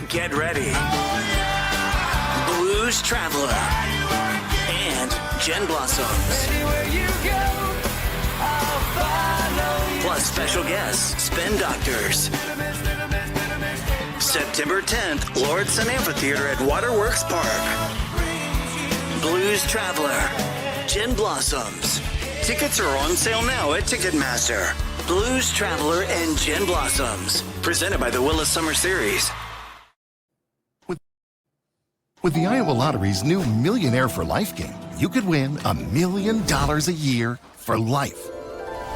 Get ready. Blues Traveler and Jen Blossoms. Plus special guests, Spin Doctors. September 10th, Lordson Amphitheater at Waterworks Park. Blues Traveler, Jen Blossoms. Tickets are on sale now at Ticketmaster. Blues Traveler and Jen Blossoms. Presented by the Willis Summer Series. With the Iowa Lottery's new Millionaire for Life game, you could win $1 million a year for life.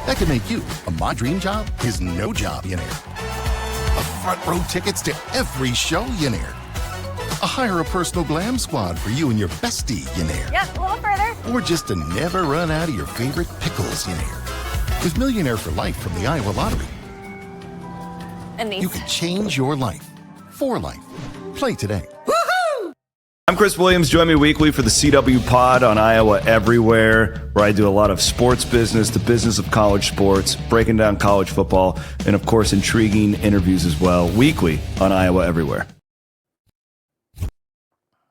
That could make you my dream job is no job, you know. A front row tickets to every show, you know. A hire a personal glam squad for you and your bestie, you know. Yep, a little further. Or just to never run out of your favorite pickles, you know. With Millionaire for Life from the Iowa Lottery, And these. you can change your life for life. Play today. I'm Chris Williams. Join me weekly for the CW Pod on Iowa Everywhere, where I do a lot of sports business, the business of college sports, breaking down college football, and of course, intriguing interviews as well, weekly on Iowa Everywhere.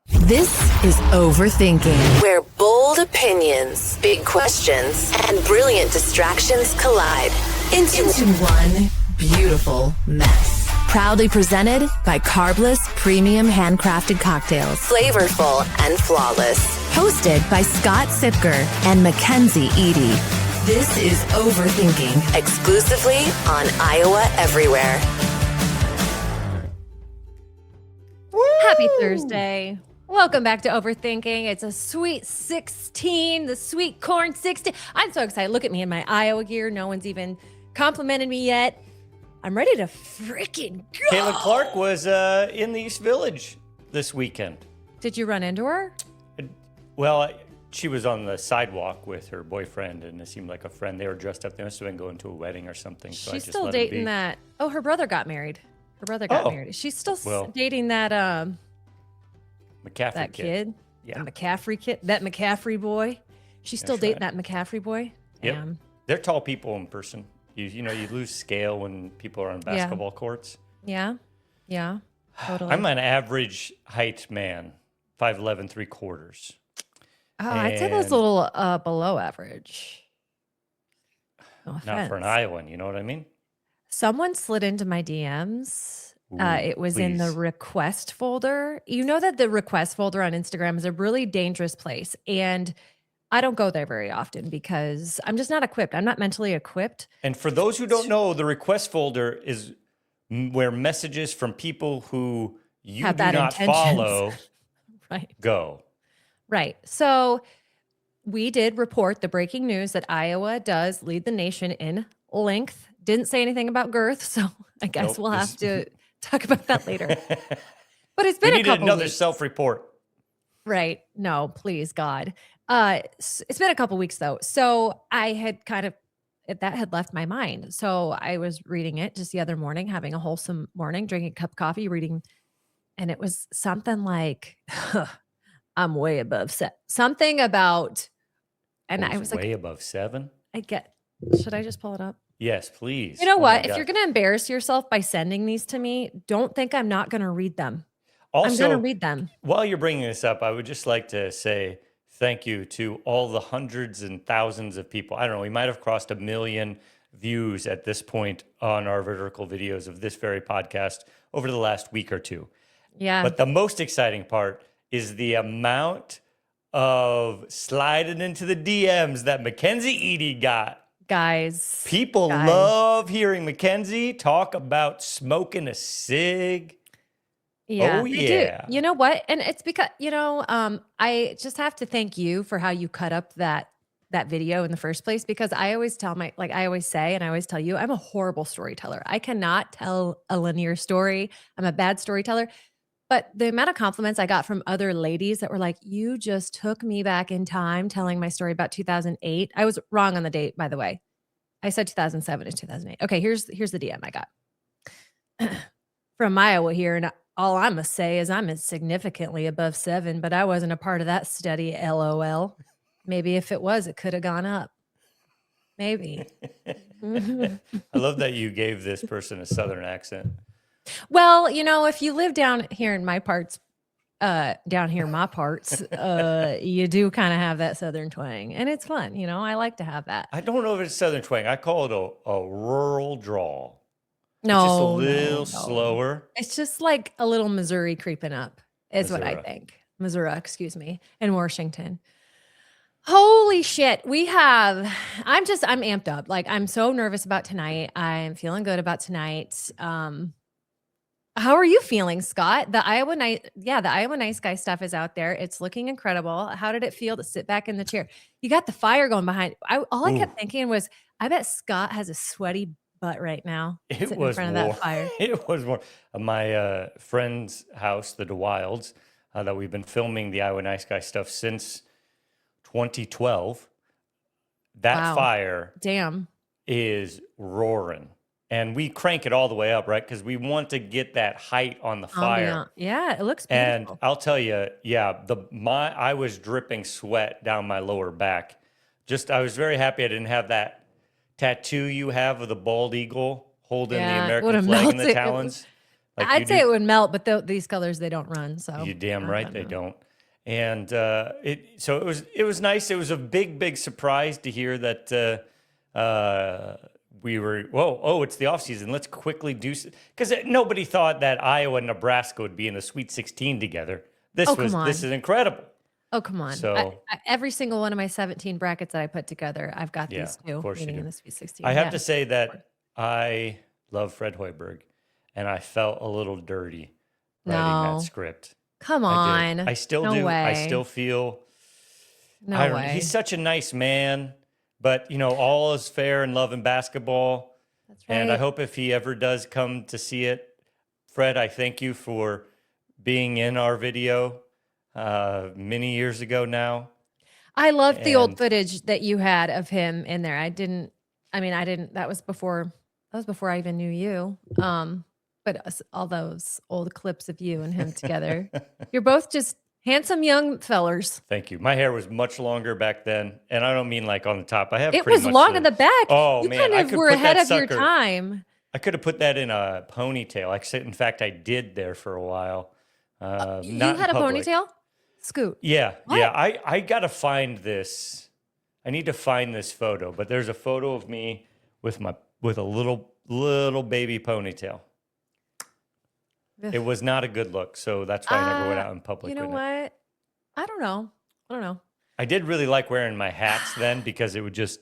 This is Overthinking, where bold opinions, big questions, and brilliant distractions collide into one beautiful mess. Proudly presented by Carbliss Premium Handcrafted Cocktails. Flavorful and flawless. Hosted by Scott Siepker and Mackenzie Edie. This is Overthinking, exclusively on Iowa Everywhere. Happy Thursday. Welcome back to Overthinking. It's a sweet 16, the sweet corn 16. I'm so excited. Look at me in my Iowa gear. No one's even complimented me yet. I'm ready to freaking go. Caitlin Clark was in the East Village this weekend. Did you run into her? Well, she was on the sidewalk with her boyfriend, and it seemed like a friend. They were dressed up. They must have been going to a wedding or something. So She's I just still let 'em dating be. that. Oh, her brother got married. Her brother got married. She's still dating that McCaffrey that kid. Yeah. The McCaffrey kid. That McCaffrey boy. She's still dating that McCaffrey boy. Yep. Damn. They're tall people in person. You know, you lose scale when people are on basketball courts. Yeah. Yeah. Totally. I'm an average height man, 5'11", 3/4. I'd say that's a little below average. No Not offense. for an Iowan, you know what I mean? Someone slid into my DMs. Ooh, It was in the please. request folder. You know that the request folder on Instagram is a really dangerous place. And I don't go there very often because I'm just not equipped. I'm not mentally equipped. And for those who don't know, the request folder is where messages from people who you Have do bad not intentions. follow Right. go. Right. So we did report the breaking news that Iowa does lead the nation in length. Didn't say anything about girth, so I guess Nope, we'll have this- to talk about that later. But it's been We a needed couple another weeks. self-report. Right. No, please, God. It's been a couple weeks though. So I had that had left my mind. So I was reading it just the other morning, having a wholesome morning, drinking a cup of coffee, reading, and it was something like, I'm way above something about, and I was way like, above 7. should I just pull it up? Yes, please. You know Oh my what? If God. you're going to embarrass yourself by sending these to me, don't think I'm not going to read them. I'm Also, going to read them. while you're bringing this up, I would just like to say thank you to all the hundreds and thousands of people. I don't know, we might have crossed 1 million views at this point on our vertical videos of this very podcast over the last week or two. Yeah. But the most exciting part is the amount of sliding into the DMs that Mackenzie Edie got. Guys. People love hearing Mackenzie talk about smoking a cig. Yeah. Oh, they do. yeah. You know what? And it's because, I just have to thank you for how you cut up that video in the first place, because I always tell I always say, and I always tell you, I'm a horrible storyteller. I cannot tell a linear story. I'm a bad storyteller. But the amount of compliments I got from other ladies that were like, you just took me back in time telling my story about 2008. I was wrong on the date, by the way. I said 2007 to 2008. Okay, here's the DM I got from Iowa here. And all I'm going to say is I'm significantly above 7, but I wasn't a part of that study, LOL. Maybe if it was, it could have gone up. Maybe. I love that you gave this person a Southern accent. Well, if you live down here in my parts, my parts, you do kind of have that Southern twang, and it's fun. I like to have that. I don't know if it's Southern twang. I call it a rural drawl. It's just a No, little no. slower. It's just like a little Missouri creeping up, is what I Missouri. think. Missouri, excuse me, in Washington. Holy shit. I'm amped up. Like, I'm so nervous about tonight. I'm feeling good about tonight. How are you feeling, Scott? The Iowa Nice Guy stuff is out there. It's looking incredible. How did it feel to sit back in the chair? You got the fire going behind. All I kept thinking was, I bet Scott has a sweaty butt right now. It was in front of that fire. It was warm. My friend's house, the DeWilds, that we've been filming the Iowa Nice Guy stuff since 2012. That Wow. fire Damn. is roaring. And we crank it all the way up, right? Because we want to get that height on the fire. Yeah, it looks And beautiful. I'll tell you, yeah, I was dripping sweat down my lower back. I was very happy I didn't have that tattoo you have of the bald eagle holding the Yeah, it American would've flag in the melted. talons. like I'd you say do. it would melt, but these colors, they don't run. So You damn I right don't they know. don't. And it was nice. It was a big surprise to hear that we were, it's the off season. Let's quickly do, because nobody thought that Iowa and Nebraska would be in the Sweet 16 together. This is incredible. Oh, come on. So- Every single one of my 17 brackets that I put together, I've got Yeah, these two of course you meeting in do. the Sweet 16. I have Yeah. to say that I love Fred Hoiberg, and I felt a little dirty writing No. that script. Come I on. did. I still No do. way. I still feel. No I don't. way. He's such a nice man, but all is fair in love and basketball. That's right. And I hope if he ever does come to see it, Fred, I thank you for being in our video many years ago now. I loved the old and- footage that you had of him in there. That was before I even knew you. But all those old clips of you and him together. You're both just handsome young fellers. Thank you. My hair was much longer back then, and I don't mean like on the top. I have It pretty was much long in the back. Oh You man, kind of were ahead of your time. I could have put that in a ponytail. In fact, I did there for a while. You Not in had a public. ponytail? Scoot. Yeah, What? yeah. I gotta find this. I need to find this photo. But there's a photo of me with a little baby ponytail. Ugh. It was not a good look, so that's why I never went out in public. You know with it. what? I don't know. I did really like wearing my hats then because it would just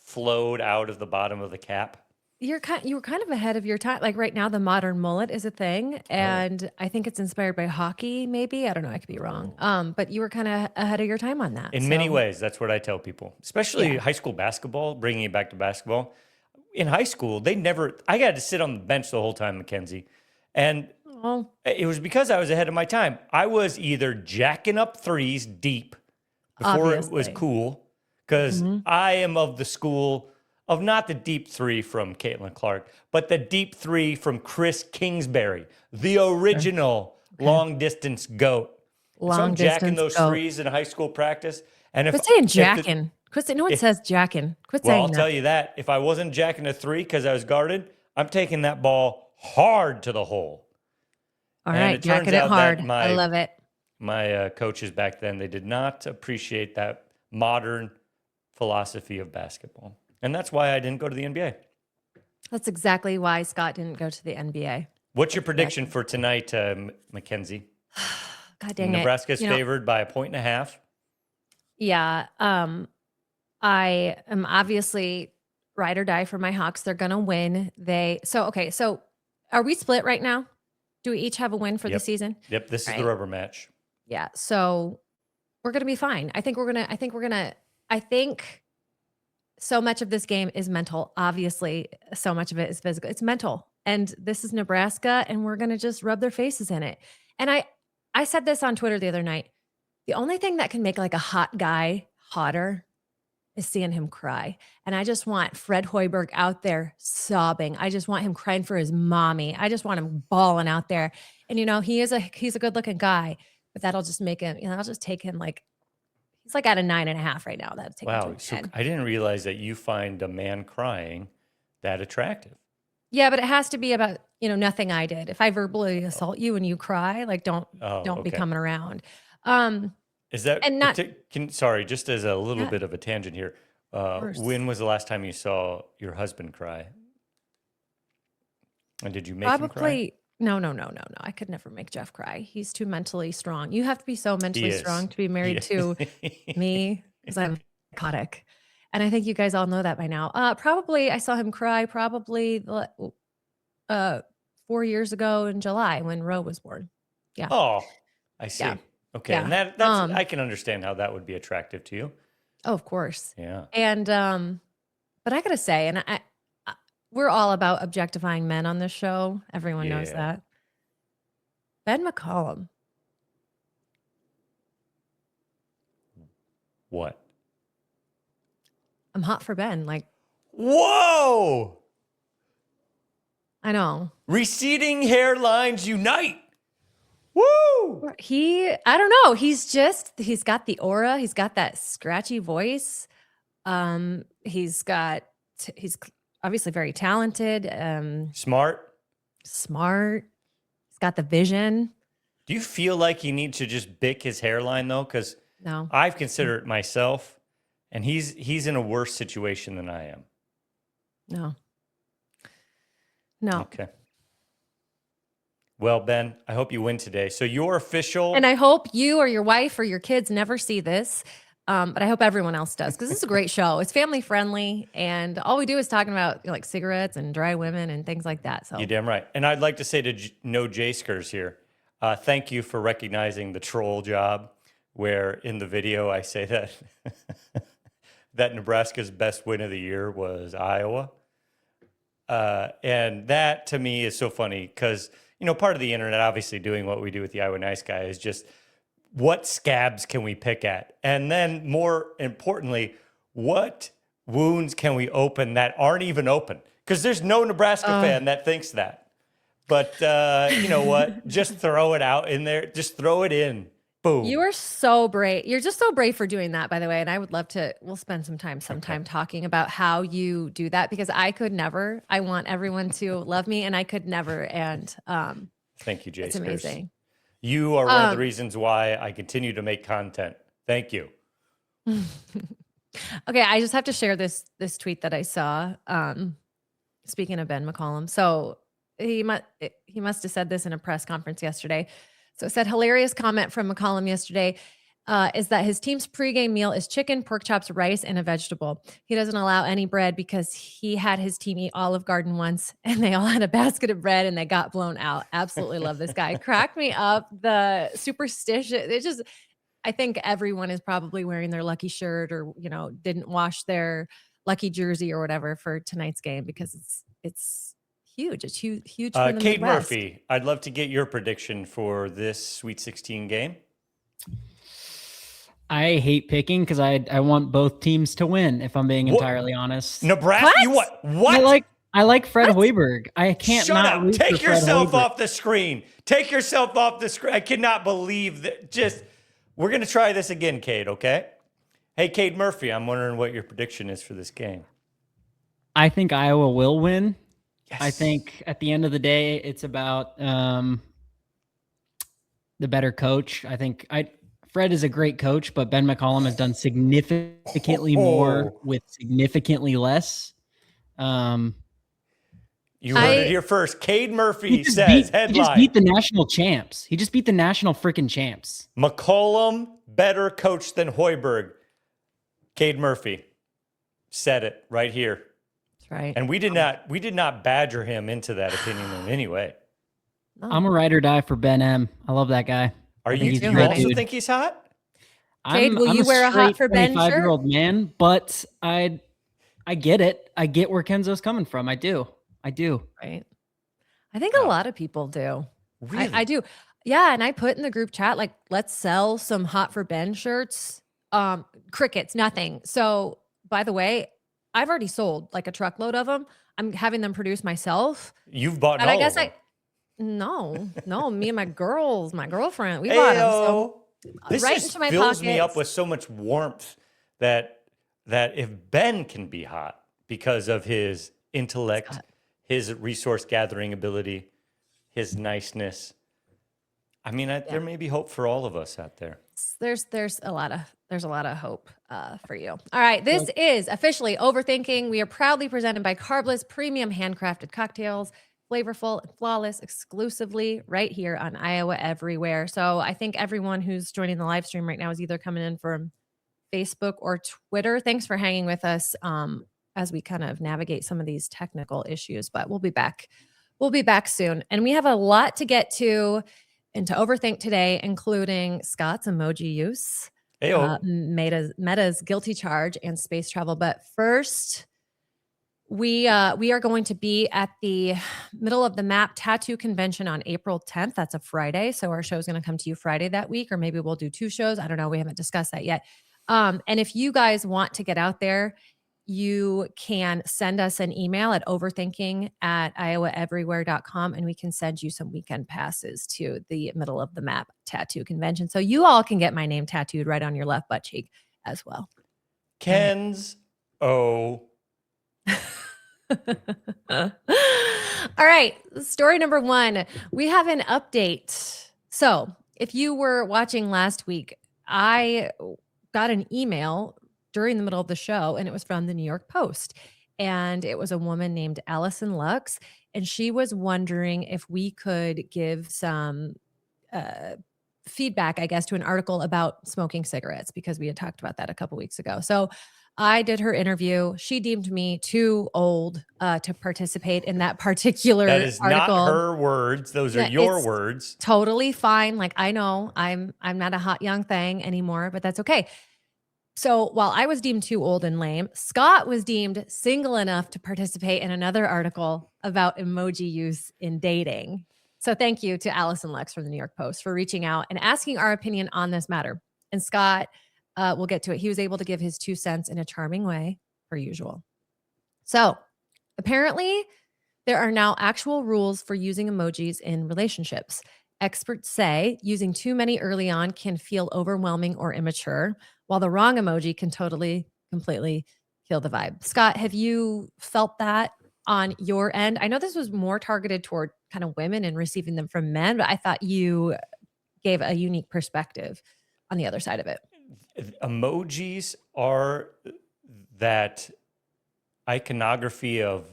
flowed out of the bottom of the cap. You were kind of ahead of your time. Like right now, the modern mullet is a thing, and I think it's inspired by hockey. Maybe I don't know. I could be wrong. But you were kind of ahead of your time on that. In many ways, that's what I tell people, especially high school basketball. Bringing it back to basketball, in high school, I got to sit on the bench the whole time, Mackenzie, and Oh, it was because I was ahead of my time. I was either jacking up threes deep before it was Obviously. cool, because I am of the school of not the deep three from Caitlin Clark, but the deep three from Chris Kingsbury, the original long distance GOAT. So I'm jacking those threes in high school practice. And quit saying jacking. No one says jacking. Quit Well, saying I'll that. tell you that. If I wasn't jacking a three because I was guarded, I'm taking that ball hard to the hole. All and right, it turns jacking it out that hard. my- I love it. My coaches back then, they did not appreciate that modern philosophy of basketball. And that's why I didn't go to the NBA. That's exactly why Scott didn't go to the NBA. What's your prediction for tonight, Mackenzie? God dang it. Nebraska's You know, favored by 1.5. Yeah. I am obviously ride or die for my Hawks. They're gonna win. So are we split right now? Do we each have a win for the Yep. season? Yep, this is Right. the rubber match. Yeah. So we're gonna be fine. I think so much of this game is mental. Obviously, so much of it is physical. It's mental. And this is Nebraska, and we're gonna just rub their faces in it. And I said this on Twitter the other night. The only thing that can make like a hot guy hotter is seeing him cry. And I just want Fred Hoiberg out there sobbing. I just want him crying for his mommy. I just want him bawling out there. And he's a good looking guy, but that'll just make him, I'll just take him he's like at a 9.5 right now. That'll take him Wow, to a so 10. I didn't realize that you find a man crying that attractive. Yeah, but it has to be about nothing I did. If I verbally assault you and you cry, like don't be coming around. Is that and not sorry, just as a little Yeah. bit of a tangent here. course. When was the last time you saw your husband cry? And did you make him cry? Probably no. I could never make Jeff cry. He's too mentally strong. You have to be so mentally is. strong to be He married is. to me because I'm psychotic. And I think you guys all know that by now. Probably I saw him cry 4 years ago in July when Ro was born. Yeah. Oh, I see. Yeah. Okay. Yeah. And that's I can understand how that would be attractive to you. Oh, of course. Yeah. And but I gotta say, and we're all about objectifying men on this show. Everyone knows Yeah. that. Ben McCollum. What? I'm hot for Ben. Like, Whoa! I know. Receding hairlines unite. Woo! I don't know. He's got the aura. He's got that scratchy voice. He's obviously very talented. Smart. Smart. He's got the vision. Do you feel like he needs to just bick his hairline though? Because No. I've considered it myself, and he's in a worse situation than I am. No. No. Okay. Well, Ben, I hope you win today. So your official. And I hope you or your wife or your kids never see this. But I hope everyone else does because this is a great show. It's family friendly, and all we do is talking about like cigarettes and dry women and things like that. So You're damn right. And I'd like to say to No J-Skers here, thank you for recognizing the troll job, where in the video I say that that Nebraska's best win of the year was Iowa. And that to me is so funny because, part of the internet, obviously doing what we do with the Iowa Nice Guy is just what scabs can we pick at? And then more importantly, what wounds can we open that aren't even open? Because there's no Nebraska fan that thinks that. But you know what? Just throw it out in there. Just throw it in. Boom. you are so brave. You're just so brave for doing that, by the way. And I would love we'll spend some time talking about how you do that because I could never. I want everyone to love me and I could never. And Thank you, Jay. it's amazing. You are one of the reasons why I continue to make content. Thank you. Okay, I just have to share this tweet that I saw. Speaking of Ben McCollum, so he must have said this in a press conference yesterday. So it said, hilarious comment from McCollum yesterday is that his team's pregame meal is chicken, pork chops, rice, and a vegetable. He doesn't allow any bread because he had his team eat Olive Garden once and they all had a basket of bread and they got blown out. Absolutely love this guy. Cracked me up. The superstition. I think everyone is probably wearing their lucky shirt or, didn't wash their lucky jersey or whatever for tonight's game because it's huge. It's huge for the Kate Midwest. Murphy, I'd love to get your prediction for this Sweet 16 game. I hate picking because I want both teams to win, if I'm being entirely honest. Nebraska, you what? What? I like Fred Hoiberg. I can't Shut not up. root for Take Fred yourself Hoiberg. off the screen. Take yourself off the screen. I cannot believe that. We're going to try this again, Kate, okay? Hey, Kate Murphy, I'm wondering what your prediction is for this game. I think Iowa will win. Yes. I think at the end of the day, it's about the better coach. I think Fred is a great coach, but Ben McCollum has done significantly more with significantly less. You heard it here first. Cade Murphy says, He headline. just beat the national champs. He just beat the national freaking champs. McCollum, better coach than Hoiberg. Cade Murphy said it right here. That's right. And we did not badger him into that opinion in any way. No. I'm a ride or die for Ben M. I love that guy. Are think you, he's a you great also dude. think he's hot? Cade, will you wear a hot for Ben shirt? 25-year-old man, but I get it. I get where Kenzo's coming from. I do. Right. I think a lot of people do. Really? I do. Yeah. And I put in the group chat, like, let's sell some hot for Ben shirts. Crickets, nothing. So by the way, I've already sold like a truckload of them. I'm having them produce myself. You've bought And all I guess of them. no, me and my girlfriend, we bought them. So This right just into my fills me up pockets. with so much warmth that if Ben can be hot because of his intellect, his resource gathering ability, his niceness. I mean, there may be hope for all of us out there. There's a lot of hope for you. All right, this is officially Overthinking. We are proudly presented by Carbliss Premium Handcrafted Cocktails, flavorful and flawless, exclusively right here on Iowa Everywhere. So I think everyone who's joining the live stream right now is either coming in from Facebook or Twitter. Thanks for hanging with us as we kind of navigate some of these technical issues, but we'll be back. We'll be back soon. And we have a lot to get to and to overthink today, including Scott's emoji use, Meta's guilty charge, and space travel. But first, we are going to be at the Middle of the Map Tattoo Convention on April 10th. That's a Friday. So our show is going to come to you Friday that week, or maybe we'll do 2 shows. I don't know. We haven't discussed that yet. And if you guys want to get out there, you can send us an email at overthinking@iowaeverywhere.com, and we can send you some weekend passes to the Middle of the Map Tattoo Convention. So you all can get my name tattooed right on your left butt cheek as well. Ken's O. All right. Story number 1. We have an update. So if you were watching last week, I got an email during the middle of the show, and it was from the New York Post. And it was a woman named Allison Lux. And she was wondering if we could give some feedback, I guess, to an article about smoking cigarettes, because we had talked about that a couple weeks ago. So I did her interview. She deemed me too old to participate in that particular That is article. not her words. Those are your words. Totally fine. Like, I know I'm not a hot young thing anymore, but that's okay. So while I was deemed too old and lame, Scott was deemed single enough to participate in another article about emoji use in dating. So thank you to Allison Lux from the New York Post for reaching out and asking our opinion on this matter. And Scott, we'll get to it. He was able to give his 2 cents in a charming way, per usual. So apparently there are now actual rules for using emojis in relationships. Experts say using too many early on can feel overwhelming or immature, while the wrong emoji can totally, completely kill the vibe. Scott, have you felt that on your end? I know this was more targeted toward kind of women and receiving them from men, but I thought you gave a unique perspective on the other side of it. Emojis are that iconography of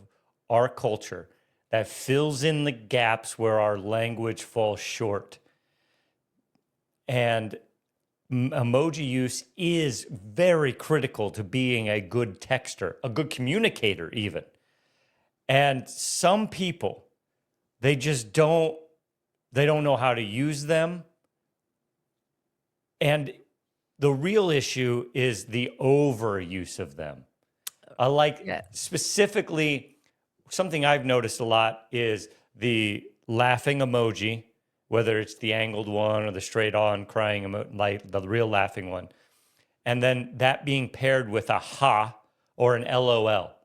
our culture that fills in the gaps where our language falls short. And emoji use is very critical to being a good texter, a good communicator even. And some people, they don't know how to use them. And the real issue is the overuse of them. Specifically, something I've noticed a lot is the laughing emoji, whether it's the angled one or the straight on crying emoji, like the real laughing one. And then that being paired with a ha or an LOL.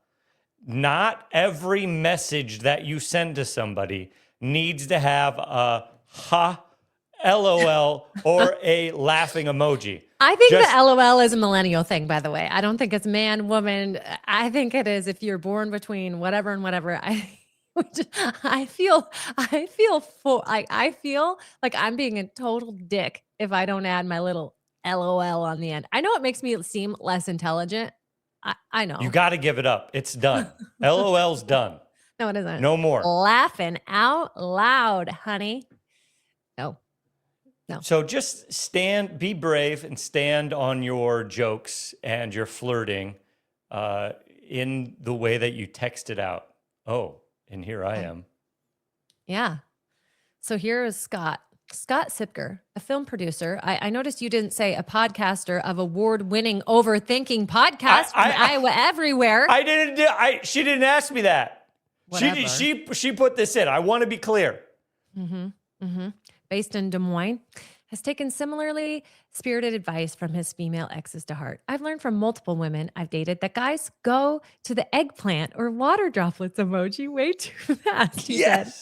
Not every message that you send to somebody needs to have a ha, LOL, or a laughing emoji. I think the LOL is a millennial thing, by the way. I don't think it's man, woman. I think it is if you're born between whatever and whatever. I feel like I'm being a total dick if I don't add my little LOL on the end. I know it makes me seem less intelligent. I know. You got to give it up. It's done. LOL's done. No, it isn't. No more. Laughing out loud, honey. No. So just be brave and stand on your jokes and your flirting in the way that you text it out. Oh, and here I am. Yeah. So here is Scott Siepker, a film producer. I noticed you didn't say a podcaster of award-winning Overthinking podcast from Iowa Everywhere. She didn't ask me that. Whatever. She put this in. I want to be clear. Based in Des Moines, has taken similarly spirited advice from his female exes to heart. I've learned from multiple women I've dated that guys go to the eggplant or water droplets emoji way too fast. He said.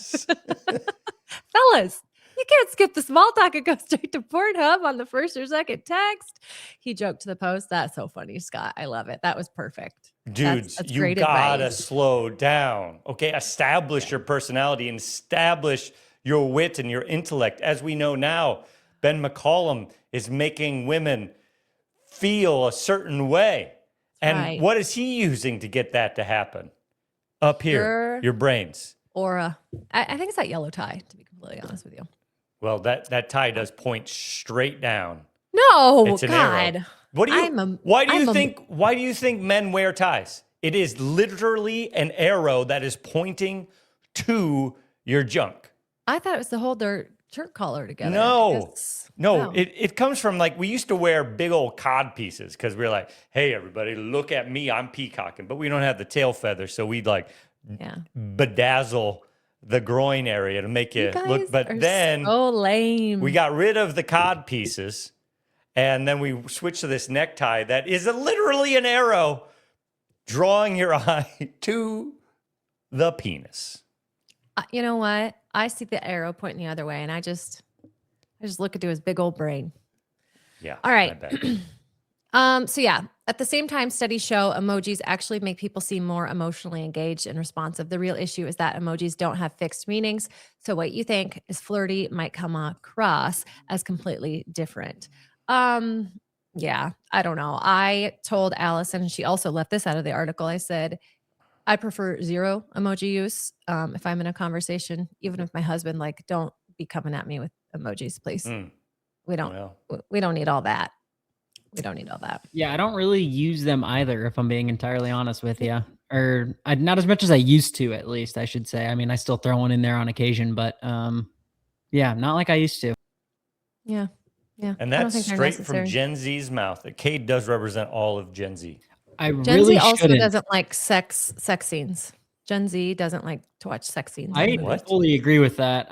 Fellas, you can't skip the small talk and go straight to Pornhub on the first or second text. He joked to the post. That's so funny, Scott. I love it. That was perfect. Dudes, that's you great gotta advice. slow down. Okay, establish your personality and establish your wit and your intellect. As we know now, Ben McCollum is making women feel a certain way. And right. what is he using to get that to happen? Up here, your brains. Aura. I think it's that yellow tie, to be completely honest with you. Well, that tie does point straight down. No, It's an God. arrow. What do you? Why do you think men wear ties? It is literally an arrow that is pointing to your junk. I thought it was to hold their shirt collar together. No, Wow. it comes from like we used to wear big old cod pieces because we were like, hey, everybody, look at me, I'm peacocking. But we don't have the tail feather, so we'd like bedazzle the groin area to make you look. But then so lame. we got rid of the cod pieces. And then we switch to this necktie that is literally an arrow drawing your eye to the penis. You know what? I see the arrow pointing the other way, and I just look into his big old brain. Yeah. All right. So yeah, at the same time, studies show emojis actually make people seem more emotionally engaged and responsive. The real issue is that emojis don't have fixed meanings. So what you think is flirty might come across as completely different. Yeah, I don't know. I told Allison, and she also left this out of the article. I said, I prefer zero emoji use. If I'm in a conversation, even with my husband, like, don't be coming at me with emojis, please. We don't need all that. We don't need all that. Yeah, I don't really use them either, if I'm being entirely honest with you. Or not as much as I used to, at least, I should say. I mean, I still throw one in there on occasion, but yeah, not like I used to. Yeah. Yeah. And that's straight from Gen Z's mouth. Cade does represent all of Gen Z. Gen Z also doesn't like sex scenes. Gen Z doesn't like to watch sex scenes. I totally agree with that.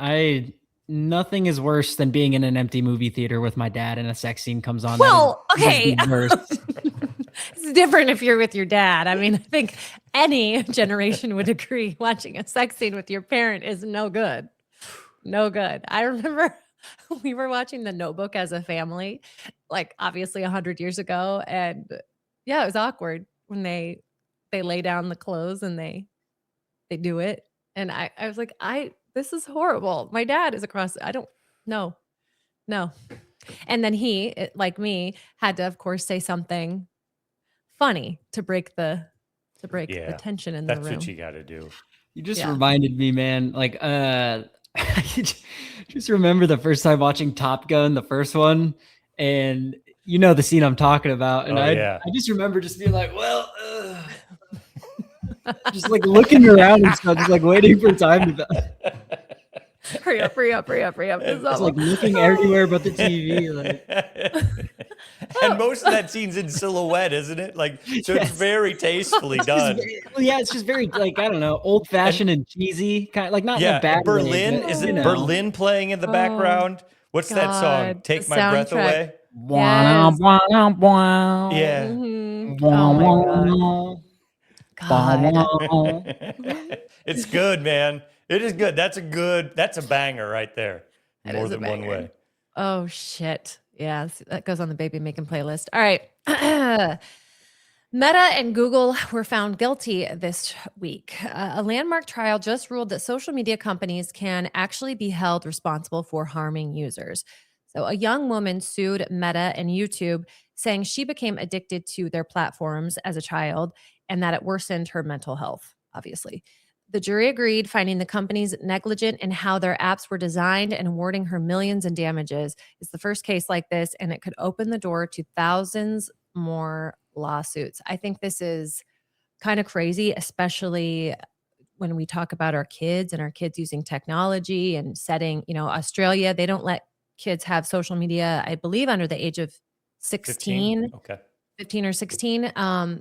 Nothing is worse than being in an empty movie theater with my dad and a sex scene comes on. Well, okay. It's different if you're with your dad. I mean, I think any generation would agree watching a sex scene with your parent is no good. No good. I remember we were watching The Notebook as a family, like obviously 100 years ago. And yeah, it was awkward when they lay down the clothes and they do it. And I was like, this is horrible. My dad is across. I don't know. No. And then he, like me, had to, of course, say something funny to break the tension in the room. That's what you got to do. You just reminded me, man. Like, I just remember the first time watching Top Gun, the first one, and you know the scene I'm talking about. And I just remember just being like, well, just like looking around and stuff, just like waiting for time to hurry up. It's like looking everywhere but the TV. Like. And most of that scene's in silhouette, isn't it? Like, so it's very tastefully done. It's just very, like, I don't know, old fashioned and cheesy, kind of like not in a bad Berlin. way, Is it Berlin playing in the background? What's that song? Take My Breath Away. Yes. Yeah. Mm-hmm. Oh my God. It's good, man. It is good. That's a banger right there. More than one way. Oh shit. Yeah, that goes on the baby making playlist. All right. Meta and Google were found guilty this week. A landmark trial just ruled that social media companies can actually be held responsible for harming users. So a young woman sued Meta and YouTube, saying she became addicted to their platforms as a child and that it worsened her mental health, obviously. The jury agreed, finding the companies negligent in how their apps were designed and awarding her millions in damages. It's the first case like this, and it could open the door to thousands more lawsuits. I think this is kind of crazy, especially when we talk about our kids and our kids using technology and setting, Australia, they don't let kids have social media, I believe, under the age of 16, 15 or 16.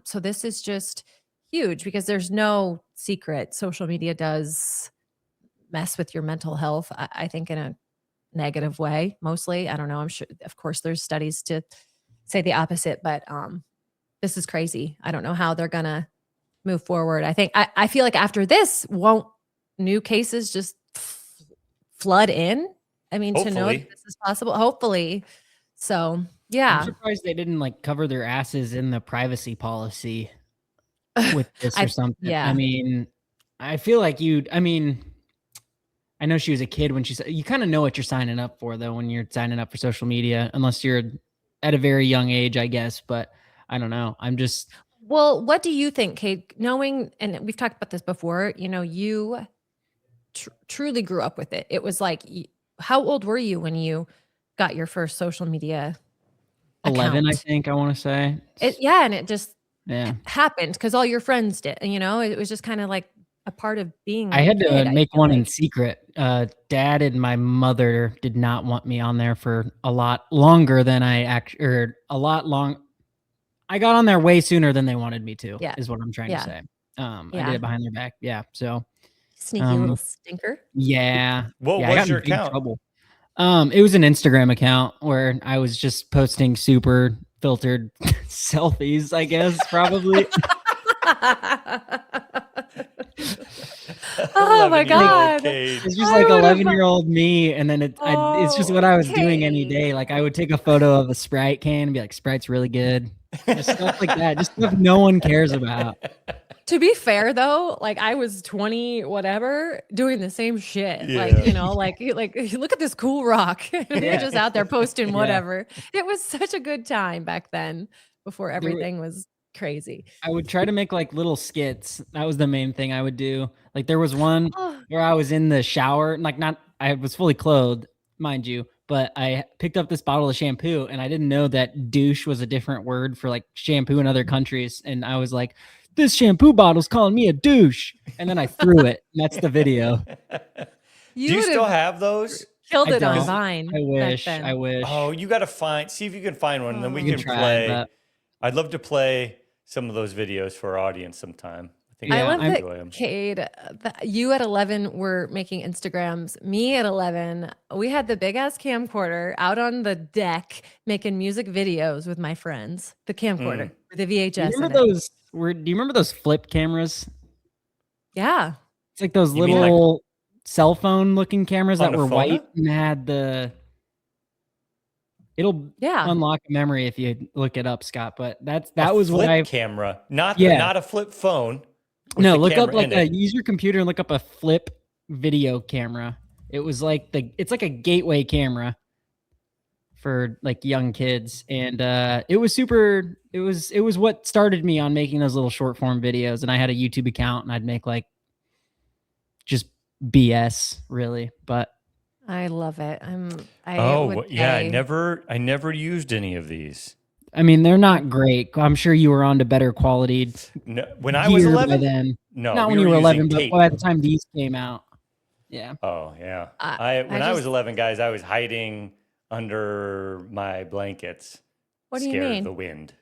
So this is just huge because there's no secret. Social media does mess with your mental health, I think, in a negative way, mostly. I don't know. I'm sure, of course, there's studies to say the opposite, but this is crazy. I don't know how they're going to move forward. I feel like after this, won't new cases just flood in I mean, to know that this is possible, hopefully. So, yeah. I'm surprised they didn't like cover their asses in the privacy policy with this or something. Yeah. I mean, I feel like I know she was a kid when she said, you kind of know what you're signing up for though, when you're signing up for social media, unless you're at a very young age, I guess. But I don't know. Well, what do you think, Kate? Knowing, and we've talked about this before, you truly grew up with it. It was like, how old were you when you got your first social media 11, account? I think I want to say. And it just Yeah. happened because all your friends did. And, it was just kind of like a part of being. I had to kid, make one in secret. Dad and my mother did not want me on there for a lot longer than I I got on there way sooner than they wanted me to. Yeah. Is what I'm trying to say. I did it behind their back. Yeah. So sneaky little stinker. Yeah. What yeah, was your account? Trouble. It was an Instagram account where I was just posting super filtered selfies, I guess, probably. Oh my God. It's just like 11-year-old me. And then it's just what I was doing any day. Like I would take a photo of a Sprite can and be like, Sprite's really good. Just stuff like that. Just stuff no one cares about. To be fair though, like I was 20, whatever, doing the same shit. Yeah. Like, look at this cool rock. You're just out there posting whatever. It was such a good time back then before everything was crazy. I would try to make like little skits. That was the main thing I would do. Like there was one where I was in the shower, like I was fully clothed, mind you, but I picked up this bottle of shampoo and I didn't know that douche was a different word for like shampoo in other countries. And I was like, this shampoo bottle's calling me a douche. And then I threw it. And that's the video. Do you still have those? Killed it on Vine. I wish. Oh, you got to see if you can find one and then we can play. That. I'd love to play some of those videos for our audience sometime. I love that, Cade, you at 11 were making Instagrams. Me at 11, we had the big ass camcorder out on the deck making music videos with my friends. The camcorder with the VHS. Do you remember those flip cameras? Yeah. It's like those little cell phone looking cameras that were white and had It'll unlock a memory if you look it up, Scott. But that was what camera, not a flip phone. No, look up use your computer and look up a flip video camera. It was like it's like a gateway camera for like young kids, and it was super. It was what started me on making those little short form videos, and I had a YouTube account, and I'd make like just BS really, but. I love it. I never used any of these. I mean, they're not great. I'm sure you were on to better quality. No, when I was 11, then. No, not when you were 11, but by the time these came out, yeah. Oh yeah. When I was 11, guys, I was hiding under my blankets. What do you mean? Scared of the wind.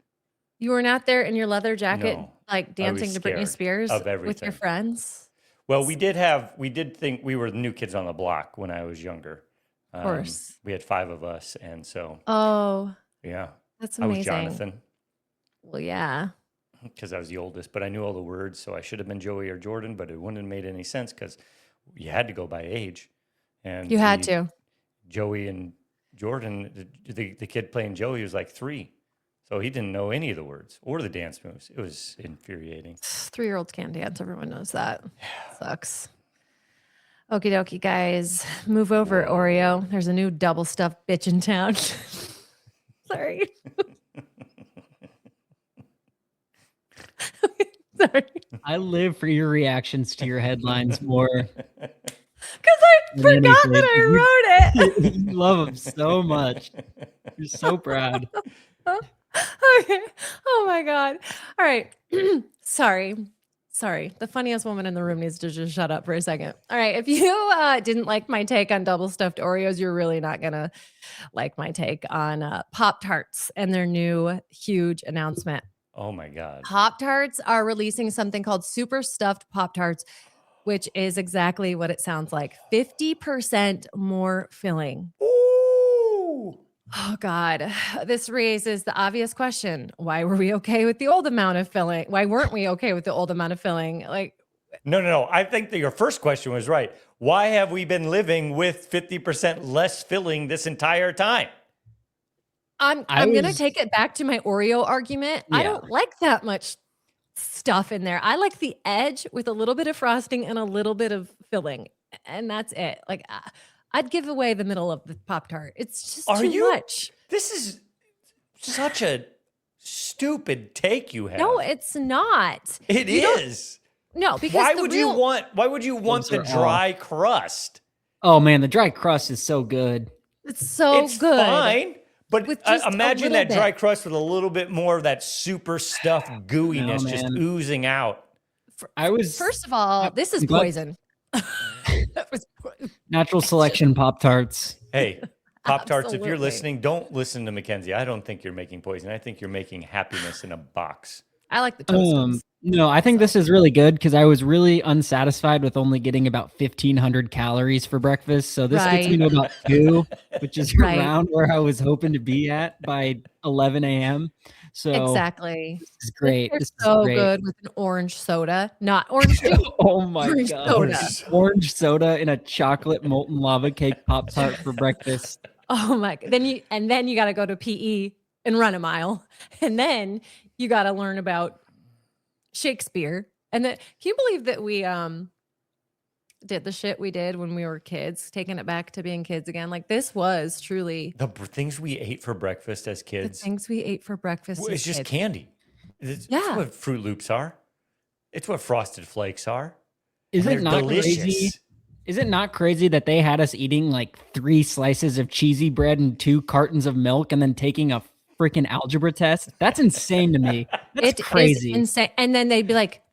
You were not there in your leather jacket, like dancing to Britney Spears with your friends. Well, we did think we were the new kids on the block when I was younger. Of course. We had 5 of us. And so. Oh. Yeah. That's amazing. I was Jonathan. Well, yeah. Because I was the oldest, but I knew all the words. So I should have been Joey or Jordan, but it wouldn't have made any sense because you had to go by age. And you had to. Joey and Jordan, the kid playing Joey was like 3. So he didn't know any of the words or the dance moves. It was infuriating. 3-year-olds can't dance. Everyone knows that. Sucks. Okie dokie, guys. Move over, Oreo. There's a new double stuffed bitch in town. Sorry. Sorry. I live for your reactions to your headlines more. Because I forgot that I wrote it. You love them so much. You're so proud. Okay. Oh my God. All right. Sorry. The funniest woman in the room needs to just shut up for a second. All right. If you didn't like my take on double stuffed Oreos, you're really not going to like my take on Pop-Tarts and their new huge announcement. Oh my God. Pop-Tarts are releasing something called Super-Stuffed Pop-Tarts, which is exactly what it sounds like. 50% more filling. Ooh. Oh God, this raises the obvious question. Why were we okay with the old amount of filling? Why weren't we okay with the old amount of filling? Like, No. I think that your first question was right. Why have we been living with 50% less filling this entire time? I'm gonna take it back to my Oreo argument. I don't like that much stuff in there. I like the edge with a little bit of frosting and a little bit of filling, and that's it. Like I'd give away the middle of the Pop-Tart. It's just too much. This is such a stupid take you have. No, it's not. It is. No, because why would you want the dry crust? Oh man, the dry crust is so good. It's good. Fine. But imagine that dry crust with a little bit more of that super stuffed gooiness just oozing out. First of all, this is poison. Natural selection Pop-Tarts. Hey, Pop-Tarts, if you're listening, don't listen to Mackenzie. I don't think you're making poison. I think you're making happiness in a box. I like the toast. No, I think this is really good because I was really unsatisfied with only getting about 1,500 calories for breakfast. So this gets me to about 2, which is around where I was hoping to be at by 11 a.m. So exactly. This is great. This is so good with an orange soda, not orange juice. Oh my God. Orange soda in a chocolate molten lava cake Pop-Tart for breakfast. Oh my God. Then you got to go to PE and run a mile. And then you got to learn about Shakespeare. And then can you believe that we did the shit we did when we were kids, taking it back to being kids again? Like this was truly the things we ate for breakfast as kids. The things we ate for breakfast. It's just candy. It's what Fruit Loops are. It's what Frosted Flakes are. Is it not crazy? Is it not crazy that they had us eating like 3 slices of cheesy bread and 2 cartons of milk and then taking a freaking algebra test? That's insane to me. It's crazy. Insane. And then they'd be like,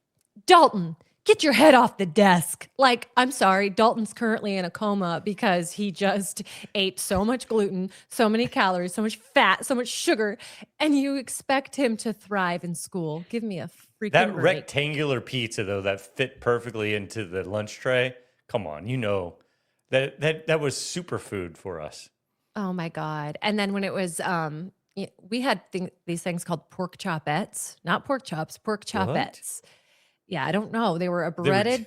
Dalton, get your head off the desk. Like, I'm sorry, Dalton's currently in a coma because he just ate so much gluten, so many calories, so much fat, so much sugar, and you expect him to thrive in school. Give me a freaking break. Rectangular pizza though that fit perfectly into the lunch tray. Come on, that was superfood for us. Oh my God. And then when it was we had these things called pork chopettes, not pork chops, pork chopettes. What? Yeah, I don't know. They were a breaded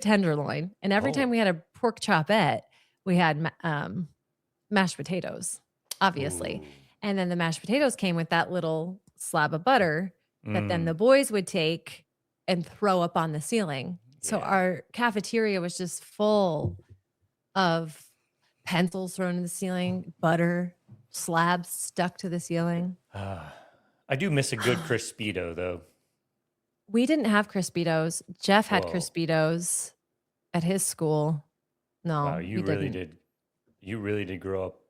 tenderloin, and every time we had a pork chopette, we had mashed potatoes, obviously. Ooh. And then the mashed potatoes came with that little slab of butter that then the boys would take and throw up on the ceiling. So our cafeteria was just full of pencils thrown in the ceiling, butter, slabs stuck to the ceiling. I do miss a good Crispito, though. We didn't have Crispitos. Jeff had Crispitos at his school. No, wow, you really did. You really did grow up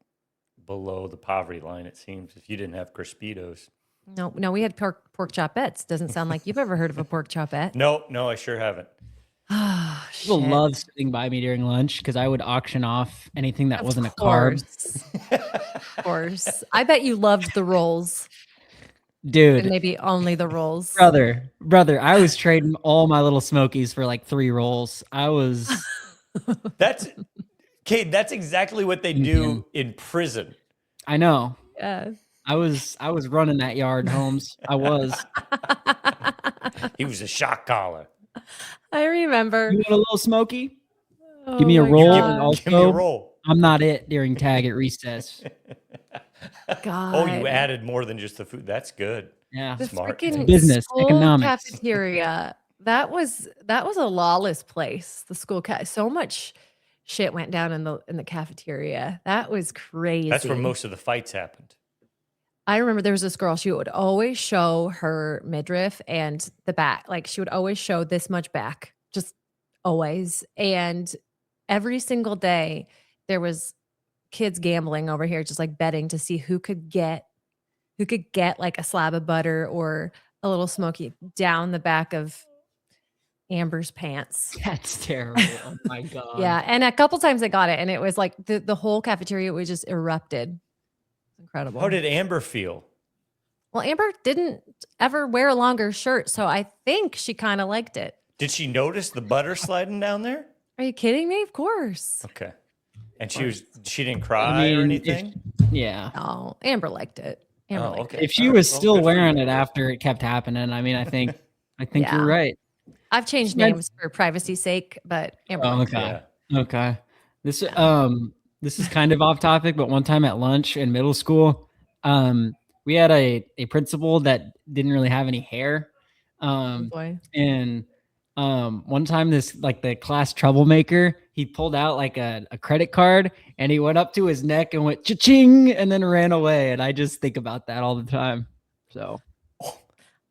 below the poverty line, it seems, if you didn't have Crispitos. No, we had pork chopettes. Doesn't sound like you've ever heard of a pork chopette. No, I sure haven't. Oh, people love sitting by me during lunch because I would auction off anything that wasn't a carb. Of course. I bet you loved the rolls. Dude. And maybe only the rolls. Brother, I was trading all my little Smokies for like 3 rolls. That's exactly what they do in prison. I know. Yeah. I was running that yard, Holmes. I was. He was a shock collar. I remember. You want a little Smoky? Oh, give me a roll. Give me a roll. I'm not it during tag at recess. God. Oh, you added more than just the food. That's good. Yeah. The smart. Business, economics. Cafeteria. That was a lawless place. The school so much shit went down in the cafeteria. That was crazy. That's where most of the fights happened. I remember there was this girl, she would always show her midriff and the back. Like she would always show this much back, just always. And every single day there was kids gambling over here, just like betting to see who could get like a slab of butter or a little Smoky down the back of Amber's pants. That's terrible. Oh my God. Yeah. And a couple times I got it. And it was like the whole cafeteria was just erupted. Incredible. How did Amber feel? Well, Amber didn't ever wear a longer shirt, so I think she kind of liked it. Did she notice the butter sliding down there? Are you kidding me? Of course. Okay. And she didn't cry or anything? Yeah. No, Amber liked it. Amber liked it. If she was still wearing it after it kept happening, I mean, I think you're right. I've changed names for privacy's sake, but Oh, okay. Yeah. Okay. This is kind of off topic, but one time at lunch in middle school, we had a principal that didn't really have any hair. Oh boy. And one time this like the class troublemaker, he pulled out like a credit card and he went up to his neck and went cha-ching and then ran away. And I just think about that all the time. So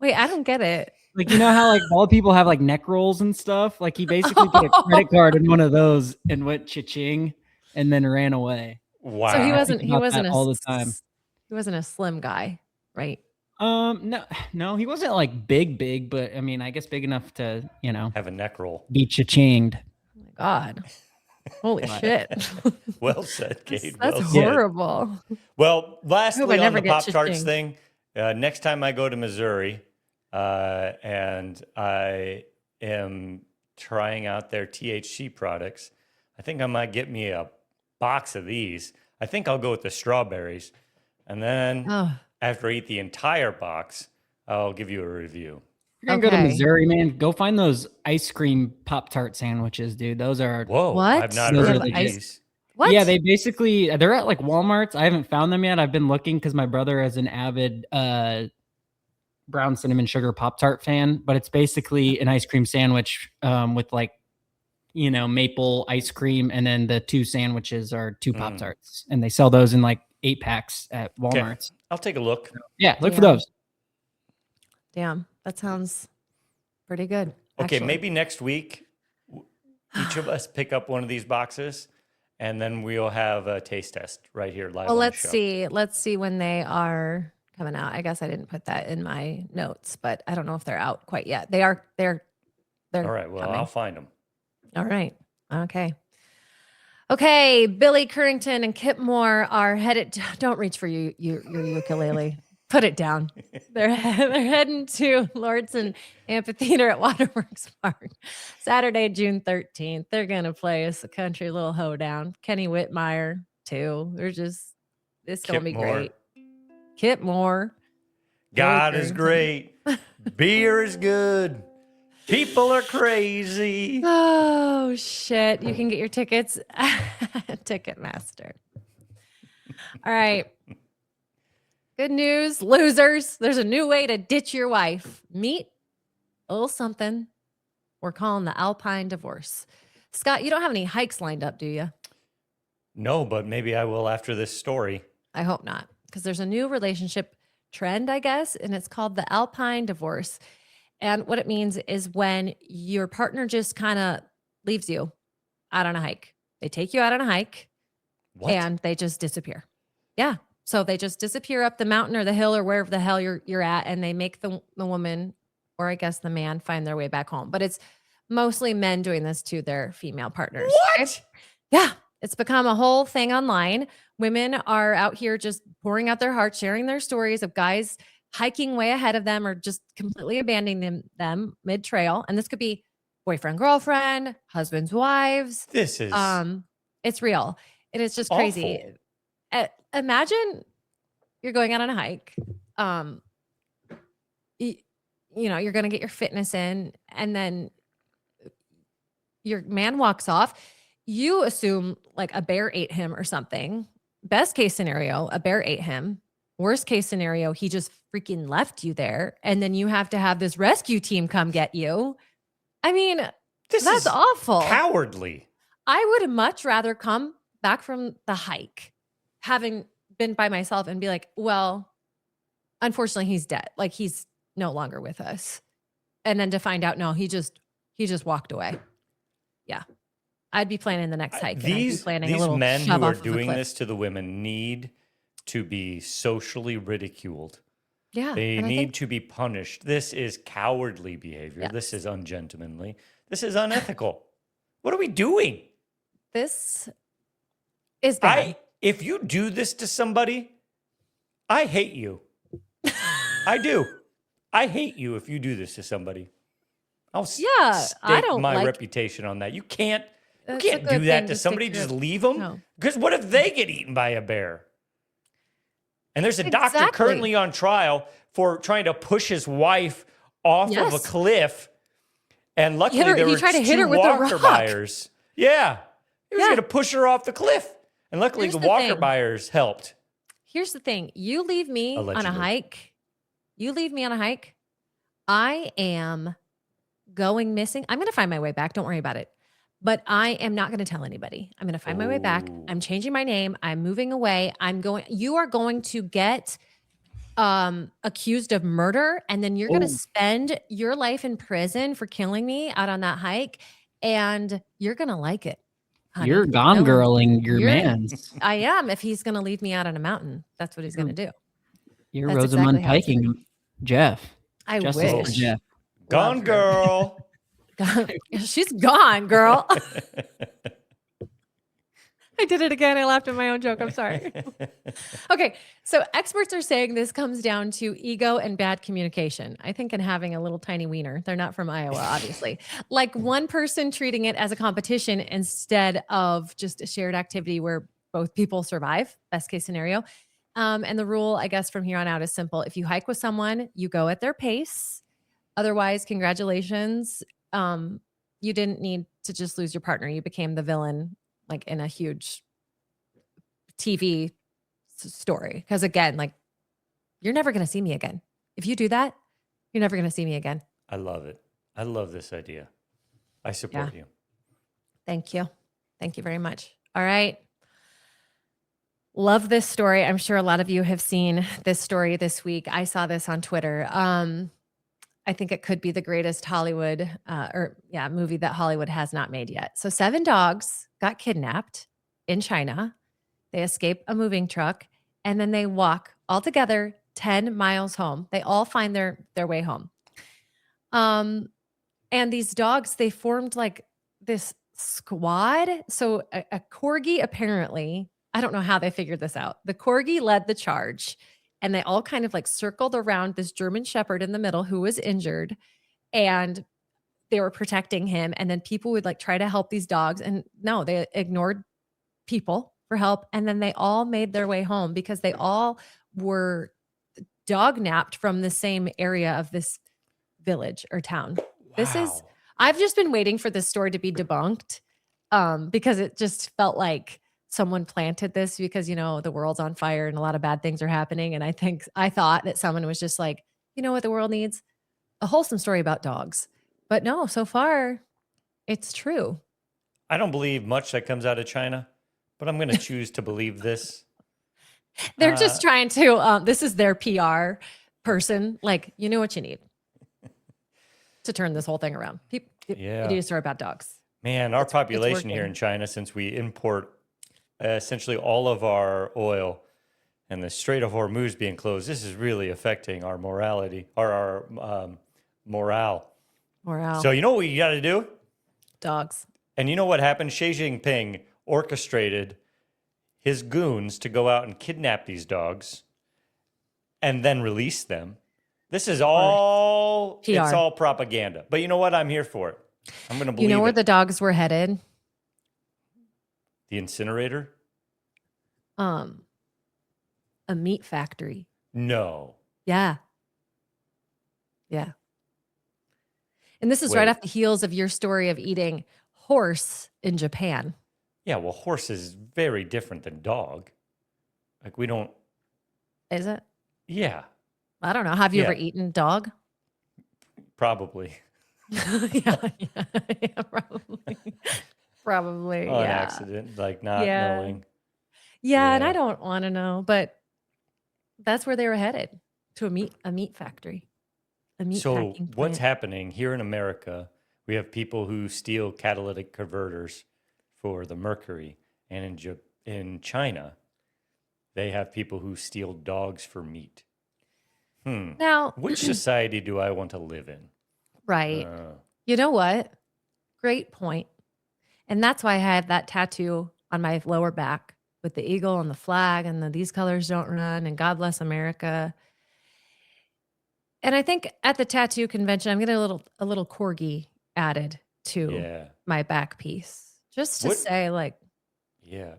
wait, I don't get it. like, you know how like all people have like neck rolls and stuff? Like he basically put a credit card in one of those and went cha-ching and then ran away. Wow. So he wasn't all the time. He wasn't a slim guy, right? No, he wasn't like big, but I mean, I guess big enough to, have a neck roll. Be cha-chinged. Oh my God. Holy shit. Well said, Kate. That's horrible. Well, lastly on the Pop-Tarts Pop-Tarts thing, next time I go to Missouri, and I am trying out their THC products, I think I might get me a box of these. I think I'll go with the strawberries. And then after I eat the entire box, I'll give you a review. You're going to go to Missouri, man. Go find those ice cream Pop-Tart sandwiches, dude. Those are... Whoa, what? I've not heard of these. What? Yeah, they're at like Walmart's. I haven't found them yet. I've been looking because my brother is an avid brown cinnamon sugar Pop-Tart fan, but it's basically an ice cream sandwich with like, maple ice cream. And then the two sandwiches are two Pop-Tarts. And they sell those in like 8-packs at Walmart's. Okay. I'll take a look. Yeah, look for those. Damn, that sounds pretty good. Okay, actually. maybe next week, each of us pick up one of these boxes, and then we'll have a taste test right here live. Well, on let's the show. see. Let's see when they are coming out. I guess I didn't put that in my notes, but I don't know if they're out quite yet. They are. They're. All right. Well, coming. I'll find them. All right. Okay. Okay. Billy Currington and Kip Moore are headed. Don't reach for your ukulele. Put it down. They're heading to Lordson Amphitheater at Waterworks Park Saturday, June 13th. They're gonna play us a country little hoedown. Kenny Whitmire too. It's gonna be great. Kip Moore. God is great. Beer is good. People are crazy. Oh shit! You can get your tickets at Ticketmaster. All right. Good news, losers. There's a new way to ditch your wife. Meet a little something we're calling the Alpine divorce. Scott, you don't have any hikes lined up, do you? No, but maybe I will after this story. I hope not, because there's a new relationship trend, I guess, and it's called the Alpine divorce. And what it means is when your partner just kind of leaves you out on a hike. They take you out on a hike and they just disappear. Yeah. So they just disappear up the mountain or the hill or wherever the hell you're at, and they make the woman, or I guess the man, find their way back home. But it's mostly men doing this to their female partners. What? Okay? Yeah. It's become a whole thing online. Women are out here just pouring out their hearts, sharing their stories of guys hiking way ahead of them or just completely abandoning them mid-trail. And this could be boyfriend, girlfriend, husbands, wives. This is it's real. It is just awful. crazy. Imagine you're going out on a hike. You're going to get your fitness in, and then your man walks off. You assume like a bear ate him or something. Best case scenario, a bear ate him. Worst case scenario, he just freaking left you there. And then you have to have this rescue team come get you. I mean, that's awful. Cowardly. I would much rather come back from the hike having been by myself and be like, well, unfortunately he's dead. Like he's no longer with us. And then to find out, no, he just walked away. Yeah. I'd be planning the next hike. These men who are doing this to the women need to be socially ridiculed. Yeah. They need to be punished. This is cowardly behavior. Yes. This is ungentlemanly. This is unethical. What are we doing? This is bad. If you do this to somebody, I hate you. I do. I hate you if you do this to somebody. I'll stake my reputation on that. You can't do that to somebody. Just leave them. Because what if they get eaten by a bear? And there's a doctor currently on trial for trying to push his wife off of a cliff. And luckily there he were tried to hit her two with a walker rock. buyers. Yeah. He was Yeah. going to push her off the cliff. And luckily Here's the the walker thing. buyers helped. Here's the thing. You leave me on a Allegedly. hike. You leave me on a hike. I am going missing. I'm going to find my way back. Don't worry about it. But I am not going to tell anybody. I'm going to find my way back. I'm changing my name. I'm moving away. You are going to get accused of murder, and then you're going to spend your life in prison for killing me out on that hike, and you're going to like it. Honey. You're gone girling your mans. I am. If he's going to leave me out on a mountain, that's what he's going to do. You're That's Rosamund exactly how it's Piking Jeff. I Justice wish. for Jeff. Gone girl. She's gone, girl. I did it again. I laughed at my own joke. I'm sorry. Okay. So experts are saying this comes down to ego and bad communication. I think in having a little tiny wiener. They're not from Iowa, obviously. Like one person treating it as a competition instead of just a shared activity where both people survive, best case scenario. And the rule, I guess, from here on out is simple. If you hike with someone, you go at their pace. Otherwise, congratulations. You didn't need to just lose your partner. You became the villain, like in a huge TV story. Because again, like you're never going to see me again. If you do that, you're never going to see me again. I love it. I love this idea. I support you. Thank you. Thank you very much. All right. Love this story. I'm sure a lot of you have seen this story this week. I saw this on Twitter. I think it could be the greatest Hollywood movie that Hollywood has not made yet. So 7 dogs got kidnapped in China. They escape a moving truck and then they walk all together 10 miles home. They all find their way home. And these dogs, they formed like this squad. So a corgi, apparently, I don't know how they figured this out. The corgi led the charge. And they all kind of like circled around this German Shepherd in the middle who was injured, and they were protecting him. And then people would like try to help these dogs, and no, they ignored people for help. And then they all made their way home because they all were dog napped from the same area of this village or town. Wow. I've just been waiting for this story to be debunked because it just felt like someone planted this because, you know, the world's on fire and a lot of bad things are happening. And I thought that someone was just like, you know what the world needs? A wholesome story about dogs. But no, so far it's true. I don't believe much that comes out of China, but I'm going to choose to believe this. They're just trying to, this is their PR person. Like, you know what you need to turn this whole thing around. You need a story about dogs. Man, our population here in China, since we import essentially all of our oil and the Strait of Hormuz being closed, this is really affecting our morality or our morale. So you know what you got to do? Dogs. And you know what happened? Xi Jinping orchestrated his goons to go out and kidnap these dogs and then release them. This is all, PR. It's all propaganda. But you know what? I'm here for it. I'm going to believe You know where it. the dogs were headed? The incinerator? A meat factory. No. Yeah. Yeah. And this is right off the heels of your story of eating horse in Japan. Yeah, well, horse is very different than dog. Like we don't. Is it? Yeah. I don't know. Have you ever eaten dog? Probably. yeah, probably. Probably. On accident, like not knowing. Yeah, and I don't want to know, but that's where they were headed, to a meat factory. A meat So packing what's plant. happening here in America? We have people who steal catalytic converters for the mercury, and in China, they have people who steal dogs for meat. Now, Which society do I want to live in? right. You know what? Great point. And that's why I have that tattoo on my lower back with the eagle and the flag and these colors don't run and God bless America. And I think at the tattoo convention, I'm getting a little corgi added to my back piece, just to say, like, yeah.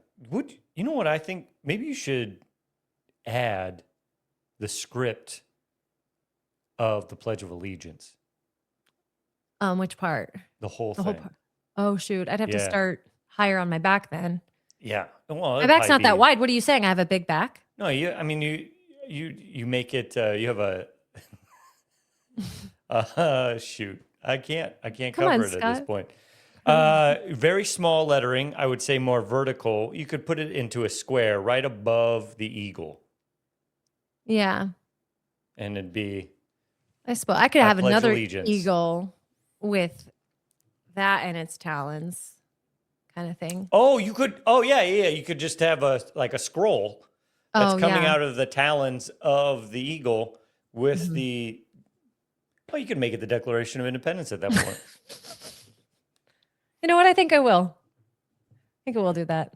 You know what I think? Maybe you should add the script of the Pledge of Allegiance. Which part? The whole The thing. whole part. Oh shoot, I'd have to Yeah. start higher on my back then. Yeah. Well, My it'd back's probably not that be- wide. What are you saying? I have a big back? No, you make it. You have a shoot. I can't Come on, cover it at this Scott. point. Very small lettering. I would say more vertical. You could put it into a square right above the eagle, Yeah. and it'd be I suppose I could I have pledge another allegiance. eagle with that and its talons kind of thing. Oh, you could. Oh, yeah. You could just have a scroll that's coming yeah. out of the talons of the eagle with Mm-hmm. the. Well, you could make it the Declaration of Independence at that point. You know what? I think I will. I think I will do that.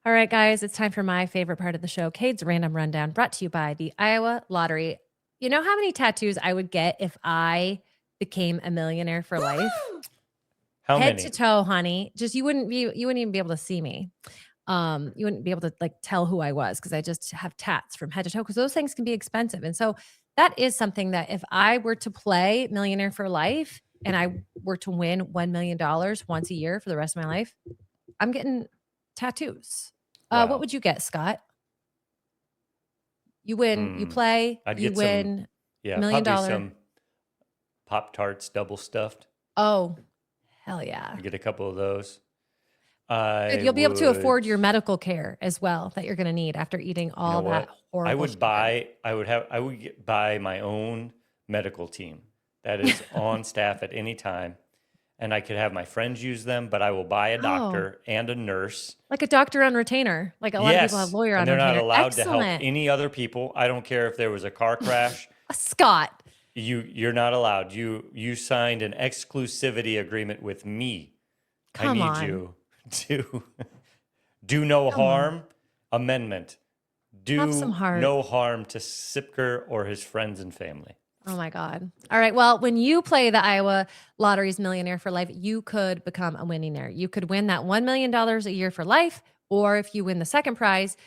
All right, guys, it's time for my favorite part of the show, Cade's Random Rundown, brought to you by the Iowa Lottery. You know how many tattoos I would get if I became a millionaire for life? How Head many? to toe, honey. Just you wouldn't even be able to see me. You wouldn't be able to like tell who I was because I just have tats from head to toe because those things can be expensive. And so that is something that if I were to play Millionaire for Life and I were to win $1 million once a year for the rest of my life, I'm getting tattoos. Wow. What would you get, Scott? You win, you play, I'd you get win Yeah, $1 million. probably some Pop-Tarts double stuffed. Oh, hell yeah. I get a couple of those. Good, you'll be able to afford your medical care as well that you're going to need after eating all that horrible I would sugar. buy my own medical team that is on staff at any time, and I could have my friends use them, but I will buy a doctor and a nurse. Like a doctor on retainer. Like a lot of people have lawyer on and they're retainer. not allowed to help Excellent. any other people. I don't care if there was a car crash. Scott. You're not allowed. You signed an exclusivity agreement with me. Come I on. need you to do no harm amendment. Have Do some heart. no harm to Siepker or his friends and family. Oh my God. All right. Well, when you play the Iowa Lottery's Millionaire for Life, you could become a millionaire. You could win that $1 million a year for life, or if you win the second prize,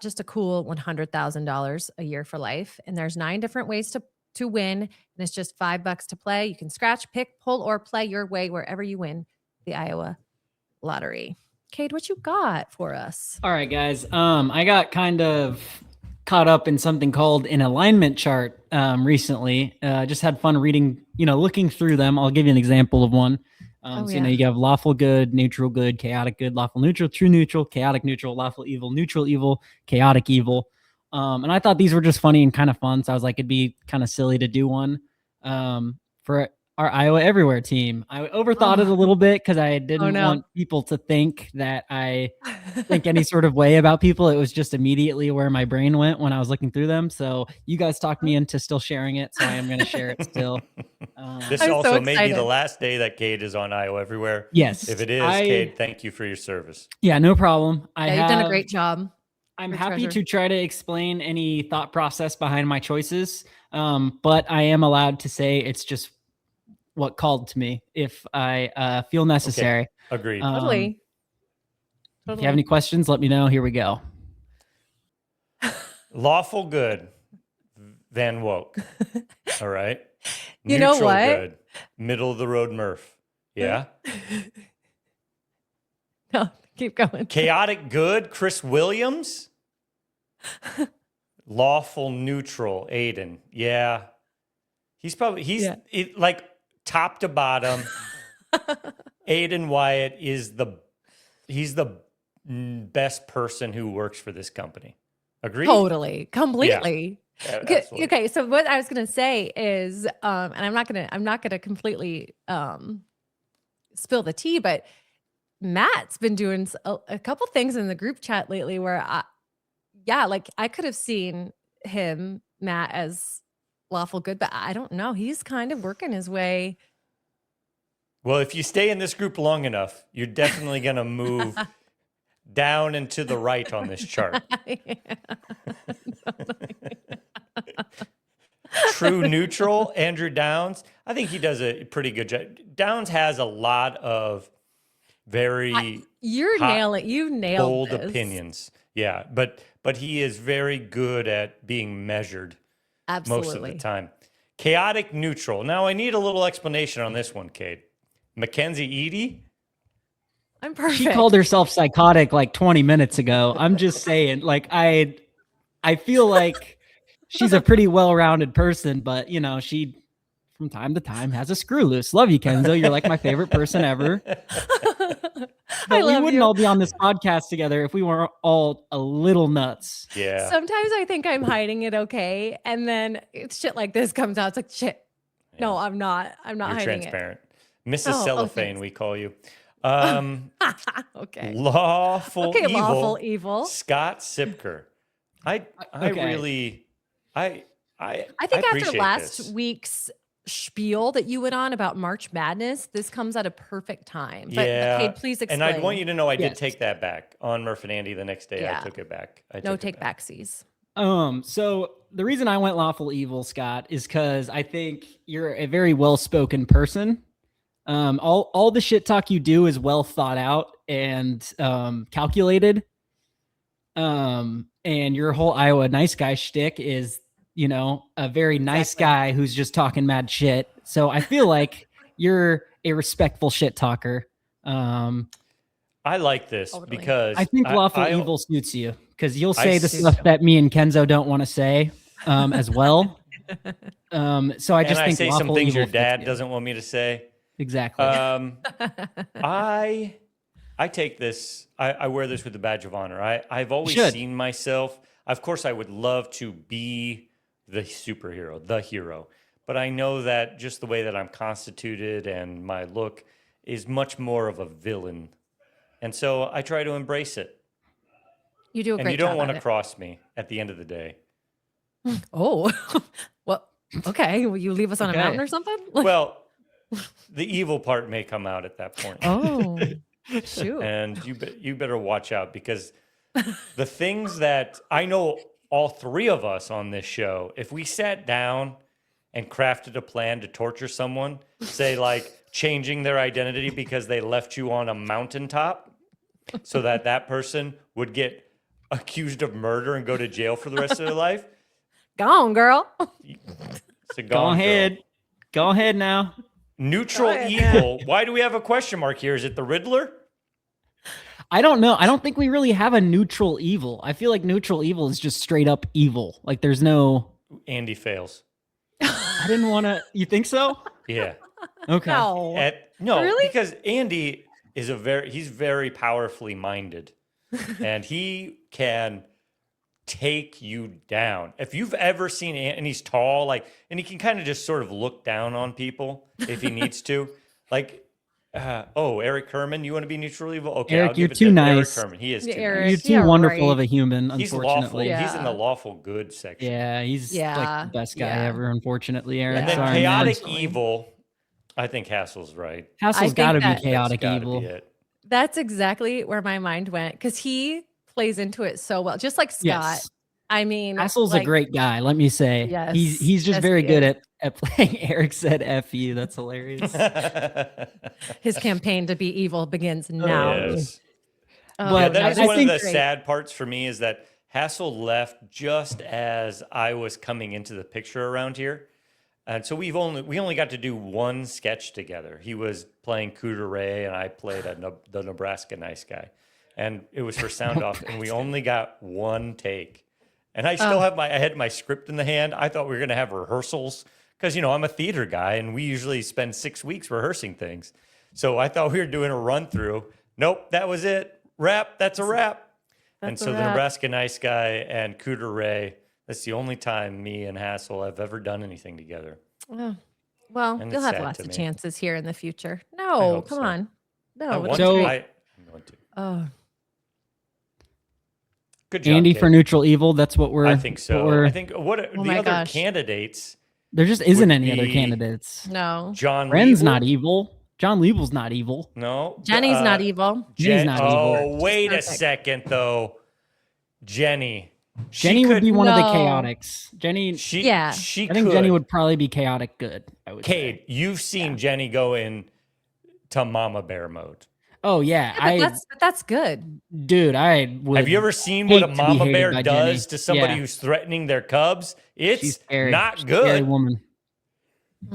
just a cool $100,000 a year for life. And there's 9 different ways to win, and it's just $5 to play. You can scratch, pick, pull, or play your way wherever you win the Iowa Lottery. Cade, what you got for us? All right, guys. I got kind of caught up in something called an alignment chart recently. Just had fun reading, looking through them. I'll give you an example of one. You have lawful good, neutral good, chaotic good, lawful neutral, true neutral, chaotic neutral, lawful evil, neutral evil, chaotic evil. And I thought these were just funny and kind of fun. So I was like, it'd be kind of silly to do one for our Iowa Everywhere team. I overthought it a little bit because I didn't want people to think that I think any sort of way about people. It was just immediately where my brain went when I was looking through them. So you guys talked me into still sharing it. So I am going to share it still. This I'm also so may be excited. the last day that Cade is on Iowa Everywhere. Yes. If it is, Cade, thank you for your service. Yeah, no problem. You've done a great job. I'm Your happy treasure. to try to explain any thought process behind my choices. But I am allowed to say it's just what called to me if I feel necessary. Okay. Agreed. Totally. If you have any questions, let me know. Here we go. Lawful good, Van Woke. All right. You know Neutral what? good, middle of the road Murph. Yeah. No, keep going. Chaotic good, Chris Williams. Lawful neutral, Aiden. Yeah. He's like top to bottom. Aiden Wyatt is he's the best person who works for this company. Agree? Totally. Completely. Yeah, Okay, absolutely. okay, so what I was gonna say is, and I'm not gonna completely spill the tea, but Matt's been doing a couple things in the group chat lately where I could have seen him, Matt, as lawful good, but I don't know. He's kind of working his way. Well, if you stay in this group long enough, you're definitely going to move down and to the right on this chart. True neutral, Andrew Downs. I think he does a pretty good job. Downs has a lot of very You nailed bold this. opinions. Yeah, but he is very good at being measured Absolutely. most of the time. Chaotic neutral. Now I need a little explanation on this one, Kate. Mackenzie Edie? I'm perfect. She called herself psychotic like 20 minutes ago. I'm just saying, like, I feel like she's a pretty well-rounded person, but you know, she from time to time has a screw loose. Love you, Kenzo. You're like my favorite person ever. But we wouldn't all be on this podcast together if we weren't all a little nuts. Yeah. Sometimes I think I'm hiding it okay, and then shit like this comes out. It's like, shit. Yeah. No, I'm not. I'm not You're hiding transparent. Mrs. Cellophane, we call you. Okay. Lawful evil. Lawful evil. Scott Siepker. I think after last week's spiel that you went on about March Madness, this comes at a perfect time. But Cade, please explain. And I want you to know I did take that back on Murph and Andy the next day. I took it back. No take backsies. So the reason I went lawful evil, Scott, is because I think you're a very well-spoken person. All the shit talk you do is well thought out and calculated. And your whole Iowa nice guy shtick is, you know, a very nice guy who's just talking mad shit. So I feel like you're a respectful shit talker. I like this because I think lawful evil suits you because you'll say the stuff that me and Kenzo don't want to say as well. So I just think say some things your dad doesn't want me to say. Exactly. I take this. I wear this with a badge of honor. I've always seen myself. Of course, I would love to be the superhero, the hero. But I know that just the way that I'm constituted and my look is much more of a villain. And so I try to embrace it. You do a great job. And you don't want to cross me at the end of the day. Oh, well, okay. Will you leave us on a mountain or something? Well, the evil part may come out at that point. Oh, shoot. And you better watch out because the things that I know all three of us on this show, if we sat down and crafted a plan to torture someone, say like changing their identity because they left you on a mountaintop so that person would get accused of murder and go to jail for the rest of their life. Go on, girl. Go ahead. Go ahead now. Neutral evil. Why do we have a question mark here? Is it the Riddler? I don't know. I don't think we really have a neutral evil. I feel like neutral evil is just straight up evil. Like there's no... Andy fails. I didn't want to... You think so? Yeah. Okay. No, really? Because Andy is he's very powerfully minded and he can take you down. If you've ever seen and he's tall, and he can kind of just sort of look down on people if he needs to. Eric Herman, you want to be neutral evil? Okay, Eric, you're too nice. Eric Herman. He is too Eric, nice. You're too wonderful of a human, He's unfortunately. lawful. He's in the lawful good section. Yeah, he's like the best guy ever, unfortunately, Eric. And then Sorry, chaotic man. evil, I think Hassel's right. Hassel's got to be chaotic evil. Be it. That's exactly where my mind went because he plays into it so well, just like Scott. Yes. I mean, Hassel's a great guy, let me say. Yes. He's just very good at playing. Eric said F you. That's hilarious. His campaign to be evil begins now. Yes. But that is one of the sad parts for me is that Hassel left just as I was coming into the picture around here. And so we only got to do one sketch together. He was playing Cooter Ray and I played the Nebraska nice guy. And it was for sound off and we only got one take. And I still I had my script in the hand. I thought we were going to have rehearsals because, I'm a theater guy and we usually spend 6 weeks rehearsing things. So I thought we were doing a run through. Nope, that was it. Wrap, that's a wrap. And so the Nebraska nice guy and Cooter Ray, that's the only time me and Hassel have ever done anything together. Oh. Well, And you'll it's have sad lots to of me. chances here in the future. I No, hope come so. on. No, I'm going to. Oh. Good job, Andy Kate. for neutral evil. That's what we're. I think so. we're- I think the my other gosh. candidates, there just isn't would any other be- candidates. No. John Ren's Lieber? not evil. John Liebel's not evil. No. Jenny's not evil. Jenny's not evil. Oh, wait a perfect. second, though. Jenny. Jenny would be one of the No. chaotics. Jenny. She Yeah. She I think could. Jenny would probably be chaotic good. I would Cade, say. you've seen Jenny go in to Mama Bear mode. Oh yeah, But that's good. dude, I would. Have you ever seen what a hate to be mama hated bear by does Jenny. to somebody Yeah. who's threatening their cubs? She's It's scary. not She's a scary good. woman.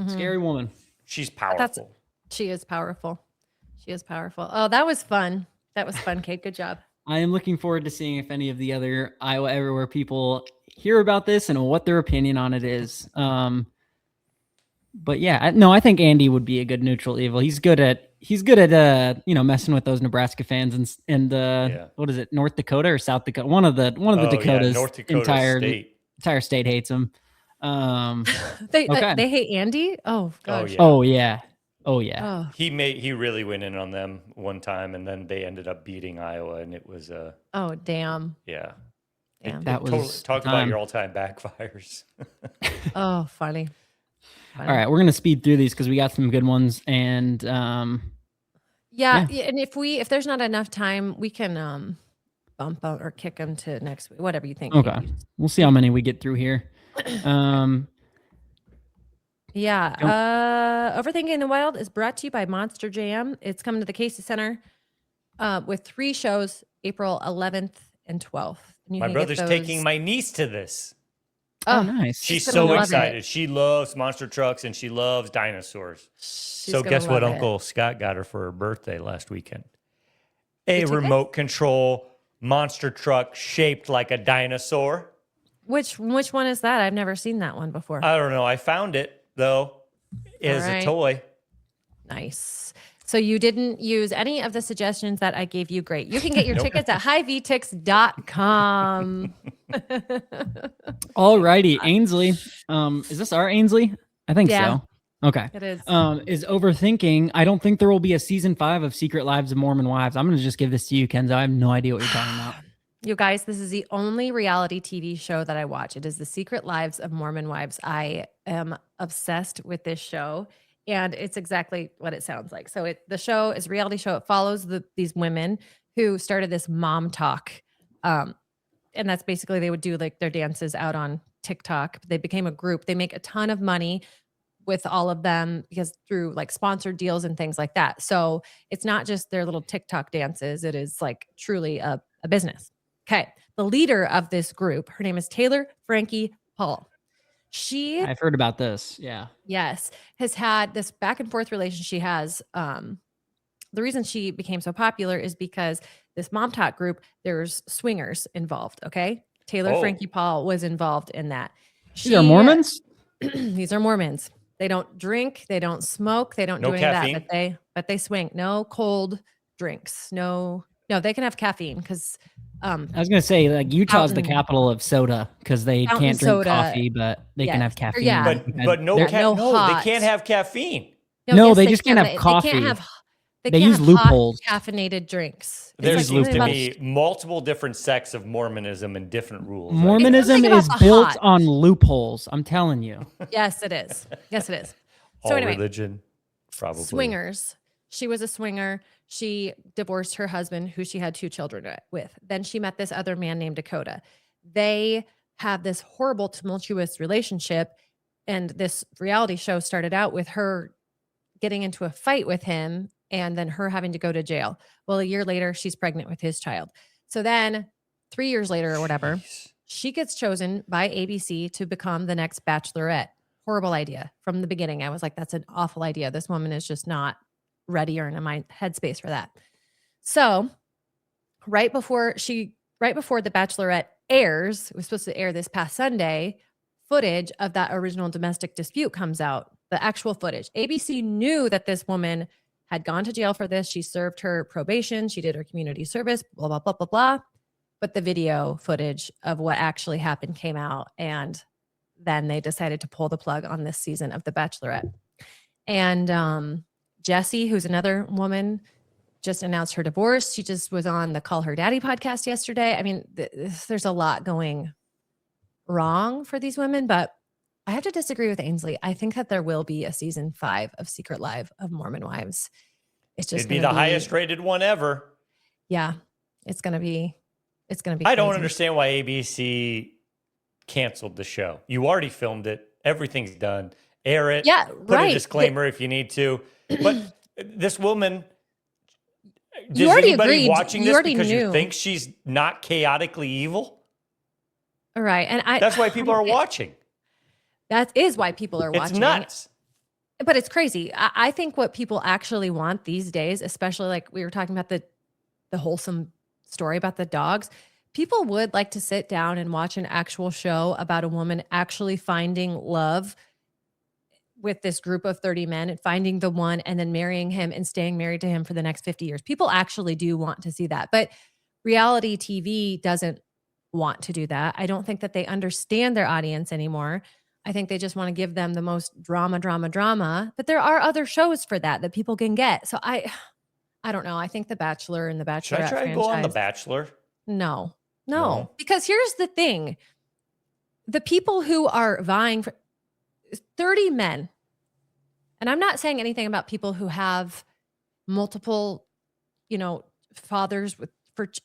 Scary woman. She's powerful. She is powerful. She is powerful. Oh, that was fun. That was fun, Kate. Good job. I am looking forward to seeing if any of the other Iowa Everywhere people hear about this and what their opinion on it is. But yeah, I think Andy would be a good neutral evil. He's good at messing with those Nebraska fans and what is it, North Dakota or South Dakota? One of the Dakotas. North Dakota entire state hates him. They hate Andy. Oh gosh. Oh yeah. He really went in on them one time, and then they ended up beating Iowa, and it was oh damn. Yeah. Damn. That was totally, talk about your all-time backfires. Oh, funny. All right, we're gonna speed through these because we got some good ones, and yeah, and if there's not enough time, we can bump out or kick them to next week, whatever you think. Okay, we'll see how many we get through here. Overthinking in the Wild is brought to you by Monster Jam. It's coming to the Casey Center with 3 shows, April 11th and 12th. And my brother's taking my niece to this. Oh, nice. She's so excited. She loves monster trucks and she loves dinosaurs. So guess what Uncle Scott got her for her birthday last weekend? A remote control monster truck shaped like a dinosaur. Which one is that? I've never seen that one before. I don't know. I found it, though, as a toy. Nice. So you didn't use any of the suggestions that I gave you. Great. You can get your tickets at highvtix.com. All righty. Ainsley. Is this our Ainsley? I think so. Okay. It is. Is Overthinking. I don't think there will be a season 5 of Secret Lives of Mormon Wives. I'm going to just give this to you, Kenzo. I have no idea what you're talking about. You guys, this is the only reality TV show that I watch. It is The Secret Lives of Mormon Wives. I am obsessed with this show. And it's exactly what it sounds like. So the show is a reality show. It follows these women who started this mom talk. And that's basically, they would do like their dances out on TikTok. They became a group. They make a ton of money with all of them because through like sponsored deals and things like that. So it's not just their little TikTok dances. It is like truly a business. Okay. The leader of this group, her name is Taylor Frankie Paul. I've heard about this. Yeah. Yes. Has had this back and forth relationship. She has, the reason she became so popular is because this mom talk group, there's swingers involved. Okay. Taylor Frankie Paul was involved in that. These are Mormons? These are Mormons. They don't drink. They don't smoke. They don't do any of that, but they swing. No cold drinks. No, they can have caffeine because, I was going to say, like, Utah's the capital of soda because they can't drink coffee, but they can have caffeine. Yeah. But they can't have caffeine. No, they just can't have coffee. They use loopholes. Caffeinated drinks. There seems to be multiple different sects of Mormonism and different rules. Mormonism is built on loopholes. I'm telling you. Yes, it is. Yes, it is. So anyway, religion, probably. Swingers. She was a swinger. She divorced her husband, who she had 2 children with. Then she met this other man named Dakota. They have this horrible, tumultuous relationship. And this reality show started out with her getting into a fight with him and then her having to go to jail. Well, a year later, she's pregnant with his child. So then 3 years later or whatever, she gets chosen by ABC to become the next Bachelorette. Horrible idea. From the beginning, I was like, that's an awful idea. This woman is just not ready or in my headspace for that. So right before The Bachelorette airs, it was supposed to air this past Sunday, footage of that original domestic dispute comes out, the actual footage. ABC knew that this woman had gone to jail for this. She served her probation. She did her community service, blah, blah, blah, blah, blah. But the video footage of what actually happened came out. And then they decided to pull the plug on this season of The Bachelorette. And Jessie, who's another woman, just announced her divorce. She just was on the Call Her Daddy podcast yesterday. I mean, there's a lot going wrong for these women, but I have to disagree with Ainsley. I think that there will be a season 5 of Secret Life of Mormon Wives. It'd be the highest rated one ever. Yeah, it's gonna be. I don't understand why ABC canceled the show. You already filmed it. Everything's done. Air it. Yeah, Put a disclaimer if you need to. But this woman, you already anybody agreed. watching this because you think she's not chaotically evil? All right, and that's why people are watching. That is why people are watching. It's nuts. But it's crazy. I think what people actually want these days, especially like we were talking about the wholesome story about the dogs, people would like to sit down and watch an actual show about a woman actually finding love with this group of 30 men and finding the one and then marrying him and staying married to him for the next 50 years. People actually do want to see that. But reality TV doesn't want to do that. I don't think that they understand their audience anymore. I think they just want to give them the most drama. But there are other shows for that people can get. So I don't know. I think The Bachelor and The Bachelorette Should I try to go on The Bachelor? No. Because here's the thing. The people who are vying for 30 men, and I'm not saying anything about people who have multiple, fathers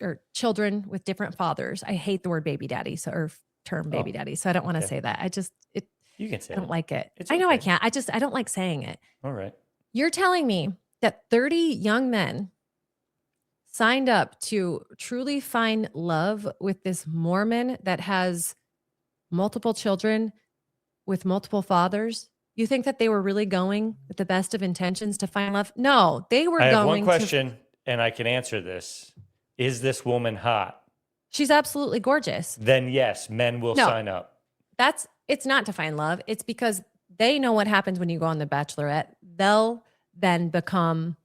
or children with different fathers. I hate the word baby daddy, or term baby daddy. So I don't want to say that. You can say I don't like it. It's I know I okay. can't. I don't like saying it. All right. You're telling me that 30 young men signed up to truly find love with this Mormon that has multiple children with multiple fathers? You think that they were really going with the best of intentions to find love? No, they were I going have one question, and I can answer this. Is this woman hot? She's absolutely gorgeous. Then yes, men will sign up. It's not to find love. It's because they know what happens when you go on The Bachelorette. They'll then become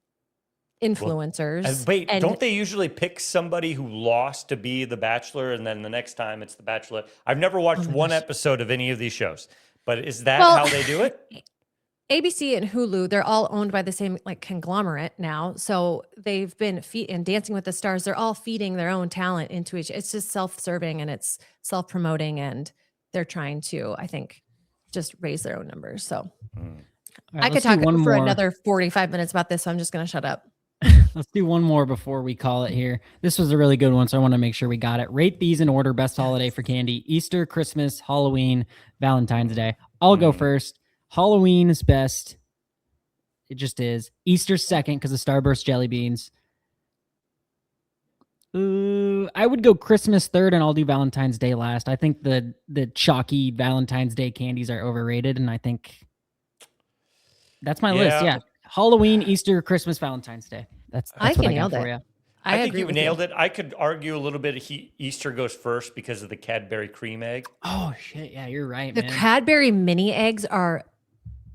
influencers. Don't they usually pick somebody who lost to be the Bachelor, and then the next time it's the Bachelor? I've never watched one episode of any of these shows, but is that how they do it? ABC and Hulu, they're all owned by the same conglomerate now. So they've been and Dancing with the Stars, they're all feeding their own talent into each. It's just self-serving and it's self-promoting, and they're trying to, I think, just raise their own numbers. So right, I could talk for another 45 minutes about this, so I'm just going to shut up. Let's do one more before we call it here. This was a really good one, so I want to make sure we got it. Rate these in order. Best holiday for candy: Easter, Christmas, Halloween, Valentine's Day. I'll go first. Halloween is best. It just is. Easter's second because of Starburst jelly beans. I would go Christmas third, and I'll do Valentine's Day last. I think the chalky Valentine's Day candies are overrated, and I think that's my list. Yeah. Halloween, Easter, Christmas, Valentine's Day. That's I what I nailed got it. for you. I think you nailed it. I could argue a little bit. Easter goes first because of the Cadbury cream egg. Oh shit! Yeah, you're right. The man. Cadbury mini eggs are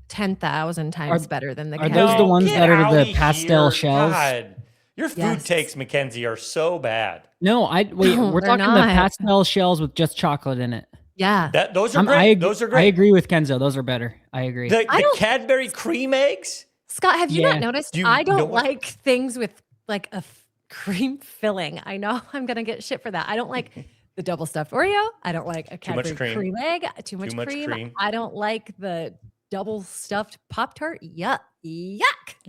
10,000 times better than the. Are those the ones that are the pastel shells? God. Your food takes, Mackenzie, are so bad. No, we're talking the pastel shells with just chocolate in it. Yeah, those are great. Those are great. I agree with Kenzo. Those are better. I agree. The Cadbury cream eggs. Scott, have you not noticed? I don't like things with a cream filling. I know I'm gonna get shit for that. I don't like the double stuffed Oreo. I don't like a Cadbury cream egg. Too much cream. I don't like the double stuffed Pop-Tart. Yuck. You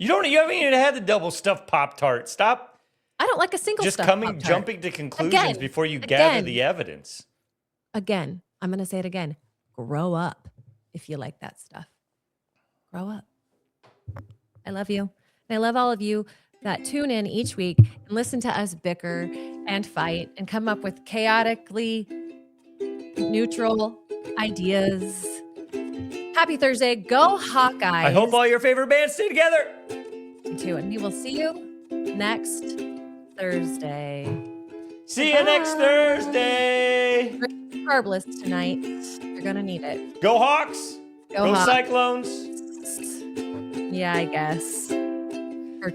haven't even had the double stuffed Pop-Tart. Stop. I don't like a single stuffed Pop-Tart. Jumping to conclusions before you gather the evidence. Again, I'm gonna say it again. Grow up if you like that stuff. Grow up. I love you. And I love all of you that tune in each week and listen to us bicker and fight and come up with chaotically neutral ideas. Happy Thursday. Go Hawkeyes. I hope all your favorite bands stay together. Too. And we will see you next Thursday. See you next Thursday. Carbliss tonight. You're going to need it. Go Hawks. Go Hawks. Cyclones. Yeah, I guess.